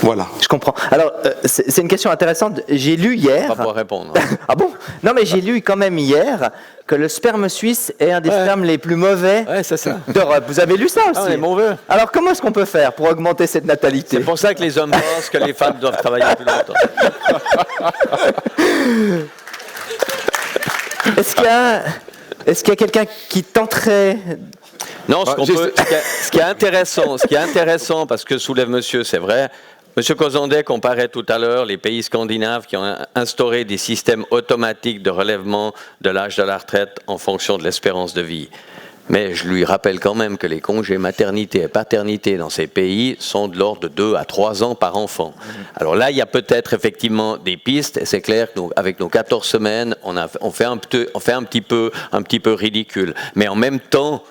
Voilà. Je comprends. Alors, c'est une question intéressante. J'ai lu hier... Pas pour répondre. Ah bon? Non, mais j'ai lu quand même hier que le sperme suisse est un des spermes les plus mauvais d'Europe. Vous avez lu ça aussi? On est mauvais. Alors, comment est-ce qu'on peut faire pour augmenter cette natalité? C'est pour ça que les hommes pensent que les femmes doivent travailler plus longtemps. Est-ce qu'il y a quelqu'un qui tenterait... Non, ce qui est intéressant, parce que soulève monsieur, c'est vrai, monsieur Cozandé comparait tout à l'heure les pays scandinaves qui ont instauré des systèmes automatiques de relèvement de l'âge de la retraite en fonction de l'espérance de vie. Mais je lui rappelle quand même que les congés maternité et paternité dans ces pays sont de l'ordre de 2 à 3 ans par enfant. Alors là, il y a peut-être effectivement des pistes, et c'est clair qu'avec nos 14 semaines, on fait un petit peu ridicule. Mais en même temps,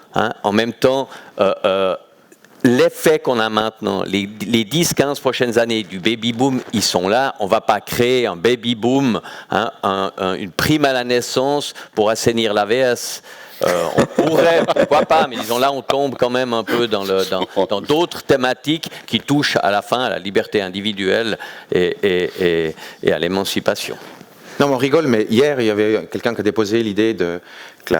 l'effet qu'on a maintenant, les 10-15 prochaines années du baby-boom, ils sont là. On ne va pas créer un baby-boom, une prime à la naissance pour assainir l'AVS. On pourrait, pourquoi pas, mais disons là on tombe quand même un peu dans d'autres thématiques qui touchent à la fin à la liberté individuelle et à l'émancipation. Non, mais on rigole, mais hier il y avait quelqu'un qui a déposé l'idée que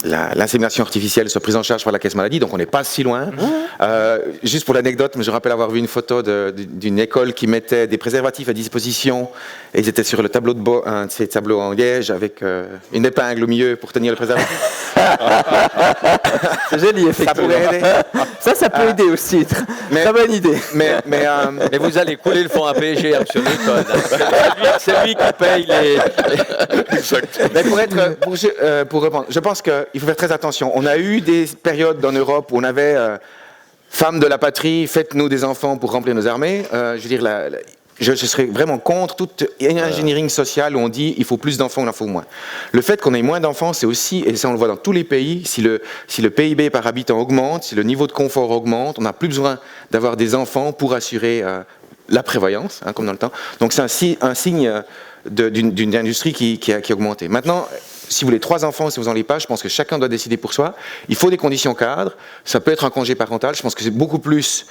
l'insémination artificielle soit prise en charge par la caisse maladie, donc on n'est pas si loin. Juste pour l'anecdote, je rappelle avoir vu une photo d'une école qui mettait des préservatifs à disposition, et ils étaient sur le tableau un de ces tableaux en liège avec une épingle au milieu pour tenir le préservatif. C'est joli, effectivement. Ça pourrait aider. Ça peut aider aussi. Très bonne idée. Mais vous allez couler le fonds APG sur Newton. C'est lui qui paye les... Mais pour répondre, je pense qu'il faut faire très attention. On a eu des périodes en Europe où on avait femmes de la patrie, faites-nous des enfants pour remplir nos armées. Je veux dire, je serais vraiment contre toute engineering sociale où on dit il faut plus d'enfants, il en faut moins. Le fait qu'on ait moins d'enfants, c'est aussi, et ça on le voit dans tous les pays, si le PIB par habitant augmente, si le niveau de confort augmente, on n'a plus besoin d'avoir des enfants pour assurer la prévoyance, comme dans le temps. Donc c'est un signe d'une industrie qui a augmenté. Maintenant, si vous voulez 3 enfants, si vous n'en avez pas, je pense que chacun doit décider pour soi. Il faut des conditions cadres. Ça peut être un congé parental. Je pense que c'est beaucoup plus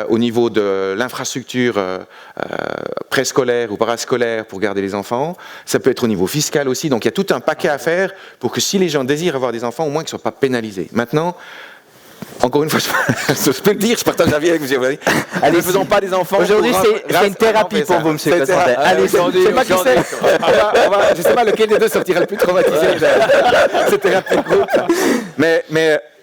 au niveau de l'infrastructure préscolaire ou parascolaire pour garder les enfants. Ça peut être au niveau fiscal aussi. Donc il y a tout un paquet à faire pour que si les gens désirent avoir des enfants, au moins qu'ils ne soient pas pénalisés. Maintenant, encore une fois, je peux le dire, je partage la vie avec vous. Allez, ne faisons pas des enfants. Aujourd'hui, c'est une thérapie pour vous, monsieur Cosandé. Allez, je ne sais pas lequel des deux sortira le plus traumatisé de cette thérapie de groupe. Mais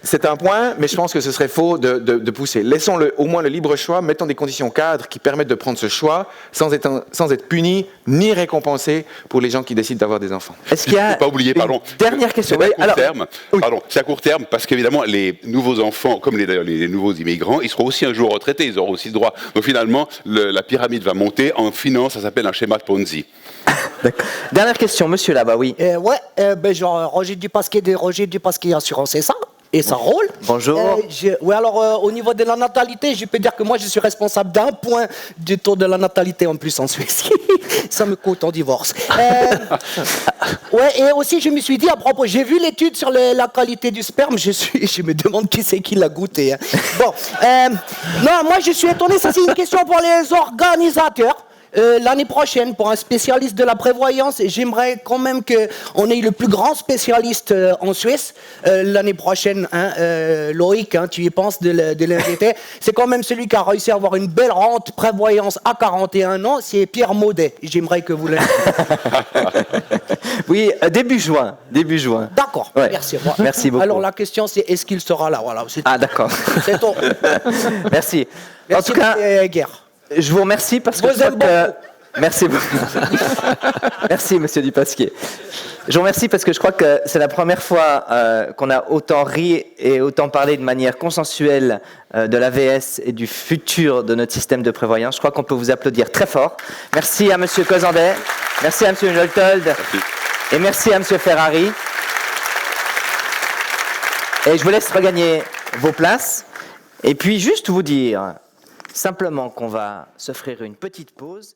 c'est un point, mais je pense que ce serait faux de pousser. Laissons au moins le libre choix, mettons des conditions cadres qui permettent de prendre ce choix sans être punis ni récompensés pour les gens qui décident d'avoir des enfants. Est-ce qu'il y a pas oublier, pardon. Dernière question. C'est à court terme, parce qu'évidemment, les nouveaux enfants, comme les nouveaux immigrants, ils seront aussi un jour retraités, ils auront aussi le droit. Donc finalement, la pyramide va monter en finance, ça s'appelle un schéma de Ponzi. Dernière question, monsieur là-bas, oui. Roger Dupasquier Assurance, c'est ça? Et ça roule. Bonjour. Alors au niveau de la natalité, je peux dire que moi je suis responsable d'un point du taux de la natalité en plus en Suisse. Ça me coûte en divorce. Et aussi je me suis dit à propos, j'ai vu l'étude sur la qualité du sperme, je me demande qui c'est qui l'a goûté. Bon, non, moi je suis étonné, ça c'est une question pour les organisateurs. L'année prochaine, pour un spécialiste de la prévoyance, j'aimerais quand même qu'on ait le plus grand spécialiste en Suisse. L'année prochaine, Loïc, tu y penses de l'inviter. C'est quand même celui qui a réussi à avoir une belle rente prévoyance à 41 ans, c'est Pierre Maudet. J'aimerais que vous l'invitiez. Oui, début juin. D'accord, Ouais. merci. Merci beaucoup. Alors la question c'est, est-ce qu'il sera là? Voilà, c'est d'accord. C'est tout. Merci. Merci, En tout cas, Guerre. je vous remercie parce que Vous je crois aime que... Merci beaucoup. Merci, monsieur Dupasquier. Je vous remercie parce que je crois que c'est la première fois qu'on a autant ri et autant parlé de manière consensuelle de l'AVS et du futur de notre système de prévoyance. Je crois qu'on peut vous applaudir très fort. Merci à monsieur Cozandet, merci à monsieur Joltold et merci à monsieur Ferrari. Et je vous laisse regagner vos places. Et puis juste vous dire simplement qu'on va s'offrir une petite pause.